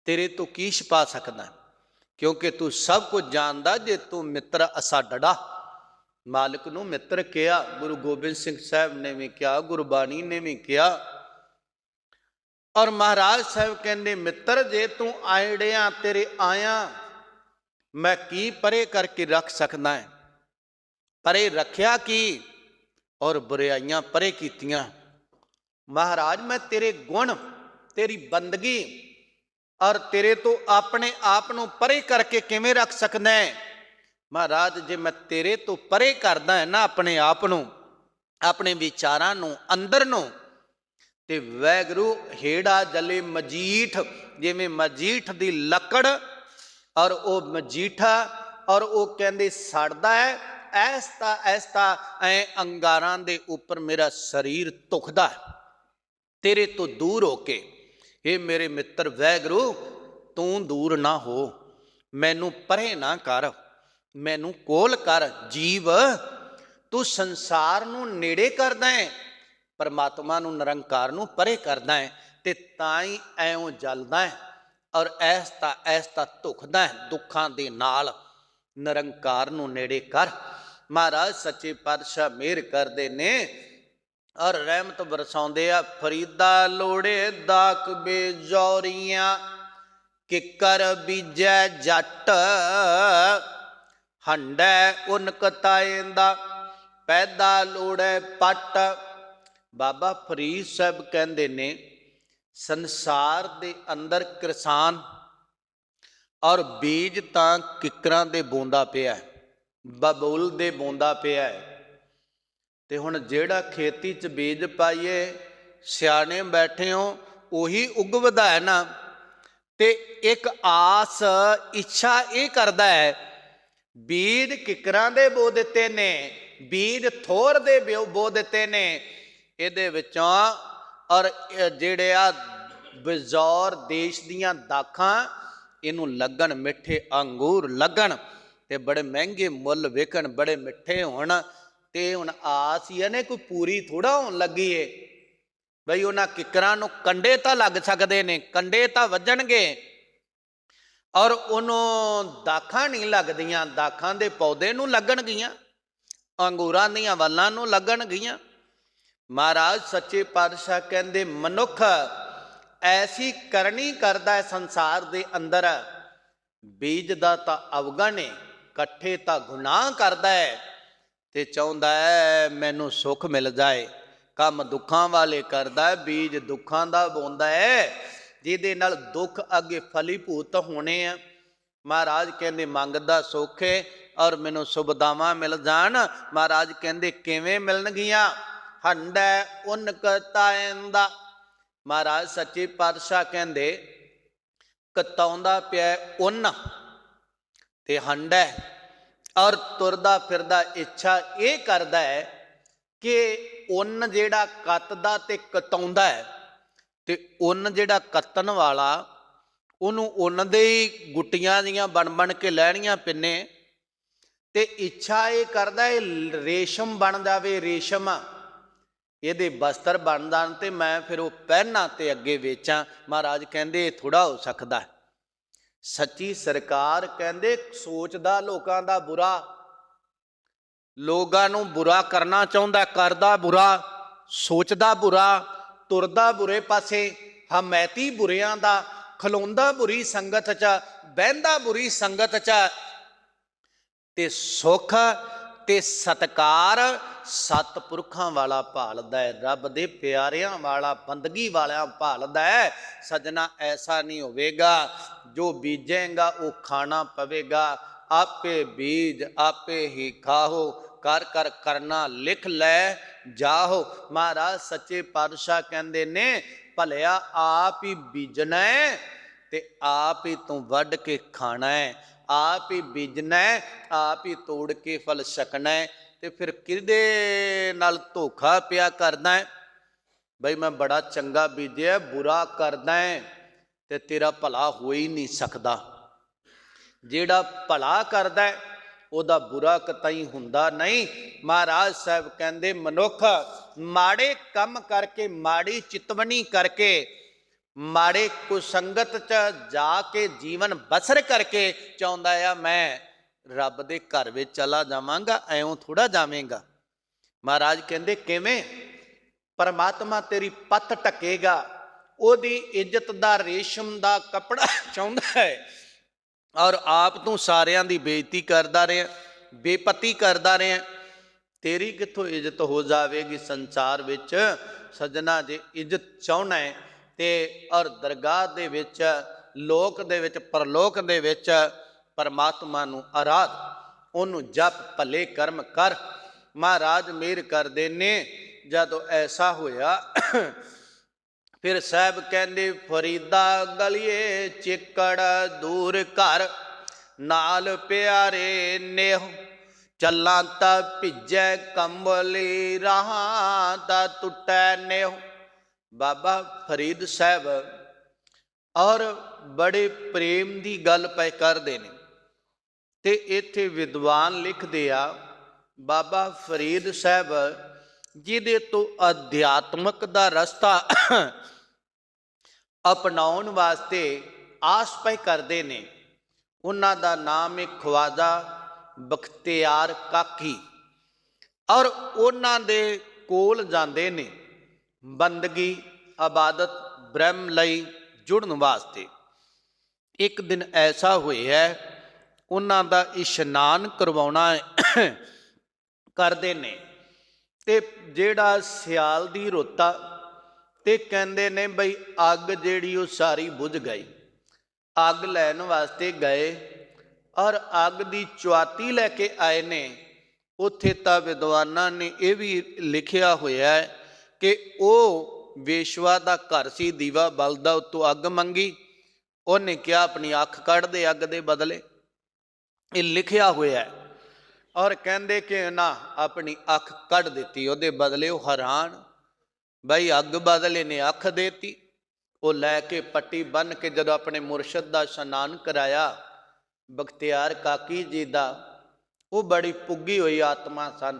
ਤੇਰੇ ਤੋਂ ਕੀ ਛੁਪਾ ਸਕਦਾ, ਕਿਉਂਕਿ ਤੂੰ ਸਭ ਕੁਝ ਜਾਣਦਾ। ਜੇ ਤੂੰ ਮਿੱਤਰ ਅਸਾ ਡੜਾ, ਮਾਲਕ ਨੂੰ ਮਿੱਤਰ ਕਿਹਾ। ਗੁਰੂ ਗੋਬਿੰਦ ਸਿੰਘ ਸਾਹਿਬ ਨੇ ਵੀ ਕਿਹਾ, ਗੁਰਬਾਣੀ ਨੇ ਵੀ ਕਿਹਾ। ਔਰ ਮਹਾਰਾਜ ਸਾਹਿਬ ਕਹਿੰਦੇ, ਮਿੱਤਰ ਜੇ ਤੂੰ ਆਇੜਿਆ ਤੇਰੇ ਆਇਆ, ਮੈਂ ਕੀ ਪਰੇ ਕਰਕੇ ਰੱਖ ਸਕਦਾ ਹੈ। ਪਰੇ ਰੱਖਿਆ ਕੀ, ਔਰ ਬੁਰਾਈਆਂ ਪਰੇ ਕੀਤੀਆਂ। ਮਹਾਰਾਜ ਮੈਂ ਤੇਰੇ ਗੁਣ, ਤੇਰੀ ਬੰਦਗੀ ਔਰ ਤੇਰੇ ਤੋਂ ਆਪਣੇ ਆਪ ਨੂੰ ਪਰੇ ਕਰਕੇ ਕਿਵੇਂ ਰੱਖ ਸਕਦਾ ਹੈ। ਮਹਾਰਾਜ ਜੇ ਮੈਂ ਤੇਰੇ ਤੋਂ ਪਰੇ ਕਰਦਾ ਹੈ ਨਾ ਆਪਣੇ ਆਪ ਨੂੰ, ਆਪਣੇ ਵਿਚਾਰਾਂ ਨੂੰ, ਅੰਦਰ ਨੂੰ, ਤੇ ਵੈਗਰੂ ਹੇੜਾ ਜਲੇ ਮਜੀਠ, ਜਿਵੇਂ ਮਜੀਠ ਦੀ ਲੱਕੜ ਔਰ ਉਹ ਮਜੀਠਾ ਔਰ ਉਹ ਕਹਿੰਦੇ ਸੜਦਾ ਹੈ, ਐਸਤਾ ਐ ਅੰਗਾਰਾਂ ਦੇ ਉੱਪਰ ਮੇਰਾ ਸਰੀਰ ਧੁਖਦਾ ਹੈ ਤੇਰੇ ਤੋਂ ਦੂਰ ਹੋ ਕੇ। ਇਹ ਮੇਰੇ ਮਿੱਤਰ ਵੈਗਰੂ ਤੂੰ ਦੂਰ ਨਾ ਹੋ, ਮੈਨੂੰ ਪਰੇ ਨਾ ਕਰ, ਮੈਨੂੰ ਕੋਲ ਕਰ। ਜੀਵ ਤੂੰ ਸੰਸਾਰ ਨੂੰ ਨੇੜੇ ਕਰਦਾ ਹੈ, ਪਰਮਾਤਮਾ ਨੂੰ, ਨਿਰੰਕਾਰ ਨੂੰ ਪਰੇ ਕਰਦਾ ਹੈ, ਤੇ ਤਾਂ ਹੀ ਐਉਂ ਜਲਦਾ ਹੈ ਔਰ ਐਸਤਾ ਧੁਖਦਾ ਹੈ ਦੁੱਖਾਂ ਦੇ ਨਾਲ। ਨਿਰੰਕਾਰ ਨੂੰ ਨੇੜੇ ਕਰ। ਮਹਾਰਾਜ ਸੱਚੇ ਪਾਤਸ਼ਾਹ ਮਿਹਰ ਕਰਦੇ ਨੇ ਔਰ ਰਹਿਮਤ ਬਰਸਾਉਂਦੇ ਆ। ਫਰੀਦਾ ਲੋੜੇ ਦਾਕ ਬੇਜੌਰੀਆਂ, ਕਿੱਕਰ ਬੀਜੈ ਜੱਟ, ਹੰਡੈ ਉਨ ਕਤਾਇਂਦਾ, ਪੈਦਾ ਲੋੜੈ ਪੱਟ। ਬਾਬਾ ਫਰੀਦ ਸਾਹਿਬ ਕਹਿੰਦੇ ਨੇ, ਸੰਸਾਰ ਦੇ ਅੰਦਰ ਕਿਸਾਨ ਔਰ ਬੀਜ ਤਾਂ ਕਿੱਕਰਾਂ ਦੇ ਬੋਂਦਾ ਪਿਆ, ਬਬੂਲ ਦੇ ਬੋਂਦਾ ਪਿਆ। ਤੇ ਹੁਣ ਜਿਹੜਾ ਖੇਤੀ 'ਚ ਬੀਜ ਪਾਈਏ, ਸਿਆਣੇ ਬੈਠੇ ਹੋ, ਉਹੀ ਉਗਵਦਾ ਹੈ ਨਾ। ਤੇ ਇੱਕ ਆਸ ਇੱਛਾ ਇਹ ਕਰਦਾ ਹੈ, ਬੀਜ ਕਿੱਕਰਾਂ ਦੇ ਬੋ ਦਿੱਤੇ ਨੇ, ਬੀਜ ਥੋਰ ਦੇ ਬੋ ਦਿੱਤੇ ਨੇ ਇਹਦੇ ਵਿੱਚੋਂ। ਔਰ ਜਿਹੜੇ ਆ ਬਜ਼ੌਰ ਦੇਸ਼ ਦੀਆਂ ਦਾਖਾਂ, ਇਹਨੂੰ ਲੱਗਣ, ਮਿੱਠੇ ਅੰਗੂਰ ਲੱਗਣ ਤੇ ਬੜੇ ਮਹਿੰਗੇ ਮੁੱਲ ਵਿਕਣ, ਬੜੇ ਮਿੱਠੇ ਹੋਣ। ਤੇ ਹੁਣ ਆਸ ਹੀ ਨੇ ਕੋਈ ਪੂਰੀ ਥੋੜਾ ਹੋਣ ਲੱਗੀ ਏ ਬਈ ਉਹਨਾਂ ਕਿੱਕਰਾਂ ਨੂੰ ਕੰਡੇ ਤਾਂ ਲੱਗ ਸਕਦੇ ਨੇ, ਕੰਡੇ ਤਾਂ ਵੱਜਣਗੇ, ਔਰ ਉਹਨੂੰ ਦਾਖਾਂ ਨਹੀਂ ਲੱਗਦੀਆਂ। ਦਾਖਾਂ ਦੇ ਪੌਦੇ ਨੂੰ ਲੱਗਣਗੀਆਂ, ਅੰਗੂਰਾਂ ਦੀਆਂ ਵੱਲਾਂ ਨੂੰ ਲੱਗਣਗੀਆਂ। ਮਹਾਰਾਜ ਸੱਚੇ ਪਾਤਸ਼ਾਹ ਕਹਿੰਦੇ, ਮਨੁੱਖ ਐਸੀ ਕਰਨੀ ਕਰਦਾ ਹੈ ਸੰਸਾਰ ਦੇ ਅੰਦਰ, ਬੀਜ ਦਾ ਤਾਂ ਅਵਗਣ ਏ, ਇਕੱਠੇ ਤਾਂ ਗੁਨਾਹ ਕਰਦਾ ਹੈ, ਤੇ ਚਾਹੁੰਦਾ ਹੈ ਮੈਨੂੰ ਸੁੱਖ ਮਿਲ ਜਾਏ। ਕੰਮ ਦੁੱਖਾਂ ਵਾਲੇ ਕਰਦਾ ਹੈ, ਬੀਜ ਦੁੱਖਾਂ ਦਾ ਬੋਂਦਾ ਹੈ, ਜਿਹਦੇ ਨਾਲ ਦੁੱਖ ਅੱਗੇ ਫਲੀਭੂਤ ਹੋਣੇ ਆ। ਮਹਾਰਾਜ ਕਹਿੰਦੇ ਮੰਗਦਾ ਸੁੱਖ ਹੈ ਔਰ ਮੈਨੂੰ ਸੁਵਿਧਾਵਾਂ ਮਿਲ ਜਾਣ। ਮਹਾਰਾਜ ਕਹਿੰਦੇ ਕਿਵੇਂ ਮਿਲਣਗੀਆਂ, ਹੰਡੈ ਉਨ ਕਤਾਇਂਦਾ। ਮਹਾਰਾਜ ਸੱਚੇ ਪਾਤਸ਼ਾਹ ਕਹਿੰਦੇ ਕਤਾਉਂਦਾ ਪਿਆ ਉਨ ਤੇ ਹੰਡੈ, ਔਰ ਤੁਰਦਾ ਫਿਰਦਾ ਇੱਛਾ ਇਹ ਕਰਦਾ ਹੈ ਕਿ ਉੱਨ ਜਿਹੜਾ ਕੱਤਦਾ ਤੇ ਕਤਾਉਂਦਾ ਹੈ, ਤੇ ਉੱਨ ਜਿਹੜਾ ਕੱਤਣ ਵਾਲਾ ਉਹਨੂੰ ਉੱਨ ਦੇ ਹੀ ਗੁੱਟੀਆਂ ਦੀਆਂ ਬਣ ਕੇ ਲੈਣੀਆਂ ਪਿੰਨੇ, ਤੇ ਇੱਛਾ ਇਹ ਕਰਦਾ ਇਹ ਰੇਸ਼ਮ ਬਣ ਜਾਵੇ, ਰੇਸ਼ਮ ਇਹਦੇ ਬਸਤਰ ਬਣ ਜਾਣ ਤੇ ਮੈਂ ਫਿਰ ਉਹ ਪਹਿਨਾਂ ਤੇ ਅੱਗੇ ਵੇਚਾਂ। ਮਹਾਰਾਜ ਕਹਿੰਦੇ ਇਹ ਥੋੜਾ ਹੋ ਸਕਦਾ। ਸੱਚੀ ਸਰਕਾਰ ਕਹਿੰਦੇ ਸੋਚਦਾ ਲੋਕਾਂ ਦਾ ਬੁਰਾ, ਲੋਕਾਂ ਨੂੰ ਬੁਰਾ ਕਰਨਾ ਚਾਹੁੰਦਾ, ਕਰਦਾ ਬੁਰਾ, ਸੋਚਦਾ ਬੁਰਾ, ਤੁਰਦਾ ਬੁਰੇ ਪਾਸੇ, ਹਮੈਤੀ ਬੁਰਿਆਂ ਦਾ, ਖਲੋਂਦਾ ਬੁਰੀ ਸੰਗਤ 'ਚ, ਬਹਿੰਦਾ ਬੁਰੀ ਸੰਗਤ 'ਚ, ਤੇ ਸੁੱਖ ਤੇ ਸਤਕਾਰ ਸਤਪੁਰਖਾਂ ਵਾਲਾ ਭਾਲਦਾ ਹੈ, ਰੱਬ ਦੇ ਪਿਆਰਿਆਂ ਵਾਲਾ, ਬੰਦਗੀ ਵਾਲਿਆਂ ਭਾਲਦਾ ਹੈ। ਸਜਣਾ ਐਸਾ ਨਹੀਂ ਹੋਵੇਗਾ, ਜੋ ਬੀਜੇਗਾ ਉਹ ਖਾਣਾ ਪਵੇਗਾ। ਆਪੇ ਬੀਜ ਆਪੇ ਹੀ ਖਾਓ, ਕਰ ਕਰ ਕਰਨਾ ਲਿਖ ਲੈ ਜਾਓ। ਮਹਾਰਾਜ ਸੱਚੇ ਪਾਤਸ਼ਾਹ ਕਹਿੰਦੇ ਨੇ ਭਲਿਆ ਆਪ ਹੀ ਬੀਜਣਾ ਹੈ ਤੇ ਆਪ ਹੀ ਤੂੰ ਵੱਢ ਕੇ ਖਾਣਾ ਹੈ, ਆਪ ਹੀ ਬੀਜਣਾ ਹੈ, ਆਪ ਹੀ ਤੋੜ ਕੇ ਫਲ ਛਕਣਾ ਹੈ। ਤੇ ਫਿਰ ਕਿਹਦੇ ਨਾਲ ਧੋਖਾ ਪਿਆ ਕਰਦਾ ਹੈ ਬਈ ਮੈਂ ਬੜਾ ਚੰਗਾ ਬੀਜਿਆ, ਬੁਰਾ ਕਰਦਾ ਹੈ ਤੇ ਤੇਰਾ ਭਲਾ ਹੋ ਹੀ ਨਹੀਂ ਸਕਦਾ। ਜਿਹੜਾ ਭਲਾ ਕਰਦਾ ਹੈ ਉਹਦਾ ਬੁਰਾ ਕਤਈ ਹੁੰਦਾ ਨਹੀਂ। ਮਹਾਰਾਜ ਸਾਹਿਬ ਕਹਿੰਦੇ ਮਨੁੱਖ ਮਾੜੇ ਕੰਮ ਕਰਕੇ, ਮਾੜੀ ਚਿਤਵਨੀ ਕਰਕੇ, ਮਾੜੇ ਕੁਸੰਗਤ 'ਚ ਜਾ ਕੇ ਜੀਵਨ ਬਸਰ ਕਰਕੇ ਚਾਹੁੰਦਾ ਆ ਮੈਂ ਰੱਬ ਦੇ ਘਰ ਵਿੱਚ ਚਲਾ ਜਾਵਾਂਗਾ, ਐਉਂ ਥੋੜਾ ਜਾਵੇਂਗਾ। ਮਹਾਰਾਜ ਕਹਿੰਦੇ ਕਿਵੇਂ? ਪਰਮਾਤਮਾ ਤੇਰੀ ਪੱਤ ਢਕੇਗਾ, ਉਹਦੀ ਇੱਜ਼ਤ ਦਾ ਰੇਸ਼ਮ ਦਾ ਕੱਪੜਾ ਚਾਹੁੰਦਾ ਹੈ, ਔਰ ਆਪ ਤੂੰ ਸਾਰਿਆਂ ਦੀ ਬੇਇੱਜ਼ਤੀ ਕਰਦਾ ਰਿਹਾ, ਬੇਪਤੀ ਕਰਦਾ ਰਿਹਾ, ਤੇਰੀ ਕਿੱਥੋਂ ਇੱਜ਼ਤ ਹੋ ਜਾਵੇਗੀ ਸੰਸਾਰ ਵਿੱਚ। ਸੱਜਣਾ, ਜੇ ਇੱਜ਼ਤ ਚਾਹੁੰਦਾ ਹੈ ਤੇ ਔਰ ਦਰਗਾਹ ਦੇ ਵਿੱਚ, ਲੋਕ ਦੇ ਵਿੱਚ, ਪਰਲੋਕ ਦੇ ਵਿੱਚ ਪਰਮਾਤਮਾ ਨੂੰ ਆਰਾਧ, ਉਹਨੂੰ ਜਪ, ਭਲੇ ਕਰਮ ਕਰ। ਮਹਾਰਾਜ ਮਿਹਰ ਕਰਦੇ ਨੇ। ਜਦੋਂ ਐਸਾ ਹੋਇਆ ਫਿਰ ਸਾਹਿਬ ਕਹਿੰਦੇ ਫਰੀਦਾ ਗਲੀਏ ਚਿੱਕੜ ਦੂਰ ਘਰ, ਨਾਲ ਪਿਆਰੇ ਨੇਹ, ਚੱਲਾਂ ਤਾਂ ਭਿੱਜੈ ਕੰਬਲੀ, ਰਾਹਾਂ ਤਾਂ ਟੁੱਟੈ ਨੇਹ। ਬਾਬਾ ਫਰੀਦ ਸਾਹਿਬ ਔਰ ਬੜੇ ਪ੍ਰੇਮ ਦੀ ਗੱਲ ਪੈ ਕਰਦੇ ਨੇ, ਤੇ ਇੱਥੇ ਵਿਦਵਾਨ ਲਿਖਦੇ ਆ ਬਾਬਾ ਫਰੀਦ ਸਾਹਿਬ ਜਿਹਦੇ ਤੋਂ ਅਧਿਆਤਮਕ ਦਾ ਰਸਤਾ ਅਪਣਾਉਣ ਵਾਸਤੇ ਆਸ ਪੈ ਕਰਦੇ ਨੇ, ਉਹਨਾਂ ਦਾ ਨਾਮ ਹੈ ਖਵਾਜਾ ਬਖਤਿਆਰ ਕਾਕੀ। ਔਰ ਉਹਨਾਂ ਦੇ ਕੋਲ ਜਾਂਦੇ ਨੇ ਬੰਦਗੀ, ਇਬਾਦਤ, ਬ੍ਰਹਮ ਲਈ ਜੁੜਨ ਵਾਸਤੇ। ਇੱਕ ਦਿਨ ਐਸਾ ਹੋਇਆ ਉਹਨਾਂ ਦਾ ਇਸ਼ਨਾਨ ਕਰਵਾਉਣਾ ਕਰਦੇ ਨੇ, ਤੇ ਜਿਹੜਾ ਸਿਆਲ ਦੀ ਰੁੱਤ ਆ, ਤੇ ਕਹਿੰਦੇ ਨੇ ਬਈ ਅੱਗ ਜਿਹੜੀ ਉਹ ਸਾਰੀ ਬੁਝ ਗਈ। ਅੱਗ ਲੈਣ ਵਾਸਤੇ ਗਏ ਔਰ ਅੱਗ ਦੀ ਚੁਆਤੀ ਲੈ ਕੇ ਆਏ ਨੇ। ਉੱਥੇ ਤਾਂ ਵਿਦਵਾਨਾਂ ਨੇ ਇਹ ਵੀ ਲਿਖਿਆ ਹੋਇਆ ਹੈ ਕਿ ਉਹ ਵੇਸ਼ਵਾ ਦਾ ਘਰ ਸੀ, ਦੀਵਾ ਬਲਦਾ, ਉੱਤੋਂ ਅੱਗ ਮੰਗੀ, ਉਹਨੇ ਕਿਹਾ ਆਪਣੀ ਅੱਖ ਕੱਢ ਦੇ ਅੱਗ ਦੇ ਬਦਲੇ, ਇਹ ਲਿਖਿਆ ਹੋਇਆ ਹੈ। ਔਰ ਕਹਿੰਦੇ ਕਿ ਨਾ ਆਪਣੀ ਅੱਖ ਕੱਢ ਦਿੱਤੀ ਉਹਦੇ ਬਦਲੇ। ਉਹ ਹੈਰਾਨ, ਬਈ ਅੱਗ ਬਦਲੇ ਨੇ ਅੱਖ ਦੇਤੀ। ਉਹ ਲੈ ਕੇ ਪੱਟੀ ਬੰਨ੍ਹ ਕੇ ਜਦੋਂ ਆਪਣੇ ਮੁਰਸ਼ਦ ਦਾ ਇਸ਼ਨਾਨ ਕਰਾਇਆ ਬਖਤਿਆਰ ਕਾਕੀ ਜੀ ਦਾ, ਉਹ ਬੜੀ ਪੁੱਗੀ ਹੋਈ ਆਤਮਾ ਸਨ।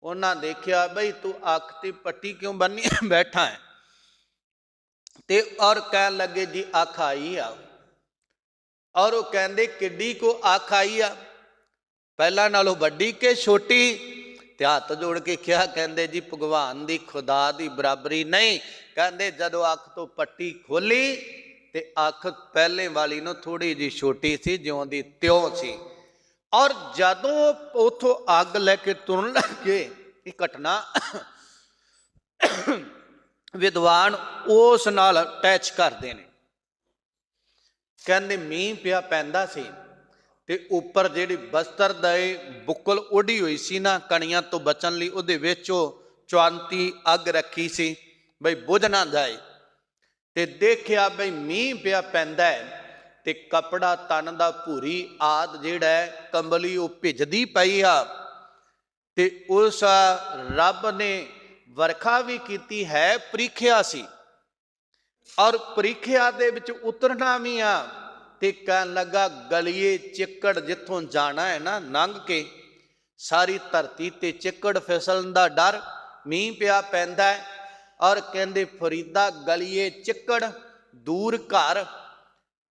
ਉਹਨਾਂ ਦੇਖਿਆ ਬਈ ਤੂੰ ਅੱਖ ਤੇ ਪੱਟੀ ਕਿਉਂ ਬੰਨੀ ਬੈਠਾ ਹੈ, ਤੇ ਔਰ ਕਹਿਣ ਲੱਗੇ ਜੀ ਅੱਖ ਆਈ ਆ। ਔਰ ਉਹ ਕਹਿੰਦੇ ਕਿੱਡੀ ਕੋ ਅੱਖ ਆਈ ਆ, ਪਹਿਲਾਂ ਨਾਲੋਂ ਵੱਡੀ ਕਿ ਛੋਟੀ? ਤੇ ਹੱਥ ਜੋੜ ਕੇ ਕਿਹਾ, ਕਹਿੰਦੇ ਜੀ ਭਗਵਾਨ ਦੀ, ਖੁਦਾ ਦੀ ਬਰਾਬਰੀ ਨਹੀਂ। ਕਹਿੰਦੇ ਜਦੋਂ ਅੱਖ ਤੋਂ ਪੱਟੀ ਖੋਲੀ ਤੇ ਅੱਖ ਪਹਿਲੇ ਵਾਲੀ ਨੂੰ ਥੋੜੀ ਜਿਹੀ ਛੋਟੀ ਸੀ, ਜਿਉਂ ਦੀ ਤਿਉਂ ਸੀ। ਔਰ ਜਦੋਂ ਉਥੋਂ ਅੱਗ ਲੈ ਕੇ ਤੁਰਨ ਲੱਗੇ, ਇਹ ਘਟਨਾ ਵਿਦਵਾਨ ਉਸ ਨਾਲ ਅਟੈਚ ਕਰਦੇ ਨੇ। ਕਹਿੰਦੇ ਮੀਂਹ ਪਿਆ ਪੈਂਦਾ ਸੀ, ਤੇ ਉੱਪਰ ਜਿਹੜੀ ਬਸਤਰ ਦੇ ਬੁੱਕਲ ਉੱਡੀ ਹੋਈ ਸੀ ਨਾ ਕਣੀਆਂ ਤੋਂ ਬਚਣ ਲਈ, ਉਹਦੇ ਵਿੱਚ ਉਹ ਚੁਆਂਤੀ ਅੱਗ ਰੱਖੀ ਸੀ ਬਈ ਬੁਝ ਨਾ ਜਾਏ। ਤੇ ਦੇਖਿਆ ਬਈ ਮੀਂਹ ਪਿਆ ਪੈਂਦਾ ਹੈ, ਤੇ ਕੱਪੜਾ ਤਨ ਦਾ ਭੂਰੀ ਆਦ ਜਿਹੜਾ ਹੈ ਕੰਬਲੀ ਉਹ ਭਿੱਜਦੀ ਪਈ ਆ। ਤੇ ਉਸ ਰੱਬ ਨੇ ਵਰਖਾ ਵੀ ਕੀਤੀ ਹੈ, ਪ੍ਰੀਖਿਆ ਸੀ, ਔਰ ਪ੍ਰੀਖਿਆ ਦੇ ਵਿੱਚ ਉਤਰਨਾ ਵੀ ਆ। ਤੇ ਕਹਿਣ ਲੱਗਾ ਗਲੀਏ ਚਿੱਕੜ, ਜਿੱਥੋਂ ਜਾਣਾ ਹੈ ਨਾ ਲੰਘ ਕੇ, ਸਾਰੀ ਧਰਤੀ ਤੇ ਚਿੱਕੜ ਫਿਸਲਣ ਦਾ ਡਰ, ਮੀਂਹ ਪਿਆ ਪੈਂਦਾ ਹੈ। ਔਰ ਕਹਿੰਦੇ ਫਰੀਦਾ ਗਲੀਏ ਚਿੱਕੜ ਦੂਰ ਘਰ,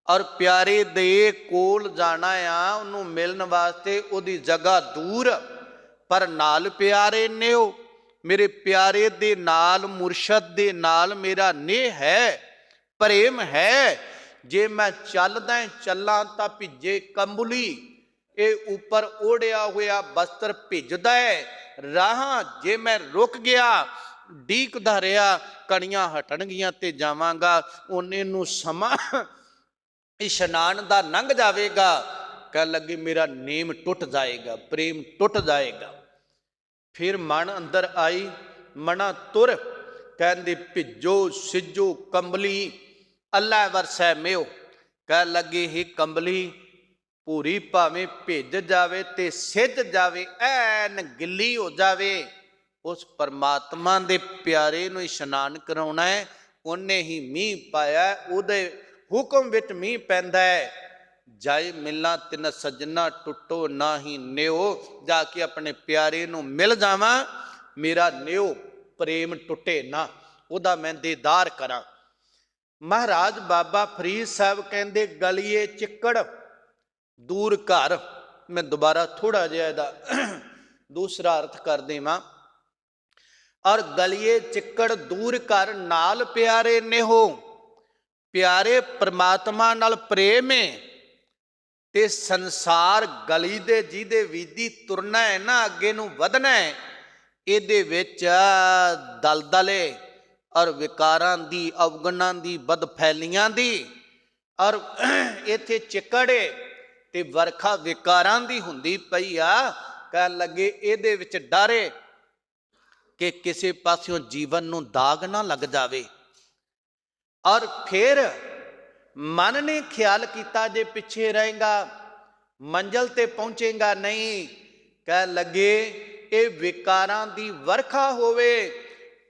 ਔਰ ਪਿਆਰੇ ਦੇ ਕੋਲ ਜਾਣਾ ਆ, ਉਹਨੂੰ ਮਿਲਣ ਵਾਸਤੇ, ਉਹਦੀ ਜਗ੍ਹਾ ਦੂਰ, ਪਰ ਨਾਲ ਪਿਆਰੇ ਨੇ। ਉਹ ਮੇਰੇ ਪਿਆਰੇ ਦੇ ਨਾਲ, ਮੁਰਸ਼ਦ ਦੇ ਨਾਲ ਮੇਰਾ ਨੇਹ ਹੈ, ਪ੍ਰੇਮ ਹੈ। ਜੇ ਮੈਂ ਚੱਲਦਾ ਚੱਲਾਂ ਤਾਂ ਭਿੱਜੇ ਕੰਬਲੀ, ਇਹ ਉੱਪਰ ਓੜਿਆ ਹੋਇਆ ਬਸਤਰ ਭਿੱਜਦਾ ਹੈ। ਰਾਹਾਂ ਜੇ ਮੈਂ ਰੁਕ ਗਿਆ, ਡੀਕਦਾ ਰਿਹਾ, ਕਣੀਆਂ ਹਟਣਗੀਆਂ ਤੇ ਜਾਵਾਂਗਾ, ਉਹਨੇ ਨੂੰ ਸਮਾਂ ਇਸ਼ਨਾਨ ਦਾ ਲੰਘ ਜਾਵੇਗਾ। ਕਹਿ ਲੱਗੇ ਮੇਰਾ ਨੇਮ ਟੁੱਟ ਜਾਏਗਾ, ਪ੍ਰੇਮ ਟੁੱਟ ਜਾਏਗਾ। ਫਿਰ ਮਨ ਅੰਦਰ ਆਈ, ਮਨਾ ਤੁਰ, ਕਹਿੰਦੇ ਭਿੱਜੋ ਸਿੱਜੋ ਕੰਬਲੀ, ਅੱਲਾ ਵਰਸੈ ਮਿਓ। ਕਹਿ ਲੱਗੇ ਹੀ ਕੰਬਲੀ ਪੂਰੀ ਭਾਵੇਂ ਭਿੱਜ ਜਾਵੇ ਤੇ ਸਿੱਜ ਜਾਵੇ, ਐਨ ਗਿੱਲੀ ਹੋ ਜਾਵੇ, ਉਸ ਪਰਮਾਤਮਾ ਦੇ ਪਿਆਰੇ ਨੂੰ ਇਸ਼ਨਾਨ ਕਰਾਉਣਾ ਹੈ। ਉਹਨੇ ਹੀ ਮੀਂਹ ਪਾਇਆ, ਉਹਦੇ ਹੁਕਮ ਵਿੱਚ ਮੀਂਹ ਪੈਂਦਾ ਹੈ। ਜਾਏ ਮਿਲਾਂ ਤਿਨ ਸੱਜਣਾ, ਟੁੱਟੋ ਨਾ ਹੀ ਨਿਓ। ਜਾ ਕੇ ਆਪਣੇ ਪਿਆਰੇ ਨੂੰ ਮਿਲ ਜਾਵਾਂ, ਮੇਰਾ ਨਿਓ ਪ੍ਰੇਮ ਟੁੱਟੇ ਨਾ, ਉਹਦਾ ਮੈਂ ਦੀਦਾਰ ਕਰਾਂ। ਮਹਾਰਾਜ ਬਾਬਾ ਫਰੀਦ ਸਾਹਿਬ ਕਹਿੰਦੇ ਗਲੀਏ ਚਿੱਕੜ ਦੂਰ ਘਰ। ਮੈਂ ਦੁਬਾਰਾ ਥੋੜਾ ਜਿਹਾ ਇਹਦਾ ਦੂਸਰਾ ਅਰਥ ਕਰ ਦੇਵਾਂ। ਔਰ ਗਲੀਏ ਚਿੱਕੜ ਦੂਰ ਘਰ ਨਾਲ ਪਿਆਰੇ ਨੇਹੋ। ਪਿਆਰੇ ਪ੍ਰਮਾਤਮਾ ਨਾਲ ਪ੍ਰੇਮ ਹੈ ਤੇ ਸੰਸਾਰ ਗਲੀ ਦੇ ਜਿਹਦੇ ਵੀਦੀ ਤੁਰਨਾ ਹੈ ਨਾ, ਅੱਗੇ ਨੂੰ ਵਧਣਾ ਹੈ, ਇਹਦੇ ਵਿੱਚ ਦਲਦਲੇ ਔਰ ਵਿਕਾਰਾਂ ਦੀ, ਅਵਗੁਣਾਂ ਦੀ, ਬਦਫੈਲੀਆਂ ਦੀ, ਔਰ ਇੱਥੇ ਚਿੱਕੜੇ ਤੇ ਵਰਖਾ ਵਿਕਾਰਾਂ ਦੀ ਹੁੰਦੀ ਪਈ ਆ। ਕਹਿਣ ਲੱਗੇ ਇਹਦੇ ਵਿੱਚ ਡਰੇ ਕਿ ਕਿਸੇ ਪਾਸਿਓਂ ਜੀਵਨ ਨੂੰ ਦਾਗ ਨਾ ਲੱਗ ਜਾਵੇ। ਔਰ ਫਿਰ ਮਨ ਨੇ ਖਿਆਲ ਕੀਤਾ ਜੇ ਪਿੱਛੇ ਰਹੇਗਾ ਮੰਜ਼ਲ ਤੇ ਪਹੁੰਚੇਗਾ ਨਹੀਂ। ਕਹਿਣ ਲੱਗੇ ਇਹ ਵਿਕਾਰਾਂ ਦੀ ਵਰਖਾ ਹੋਵੇ,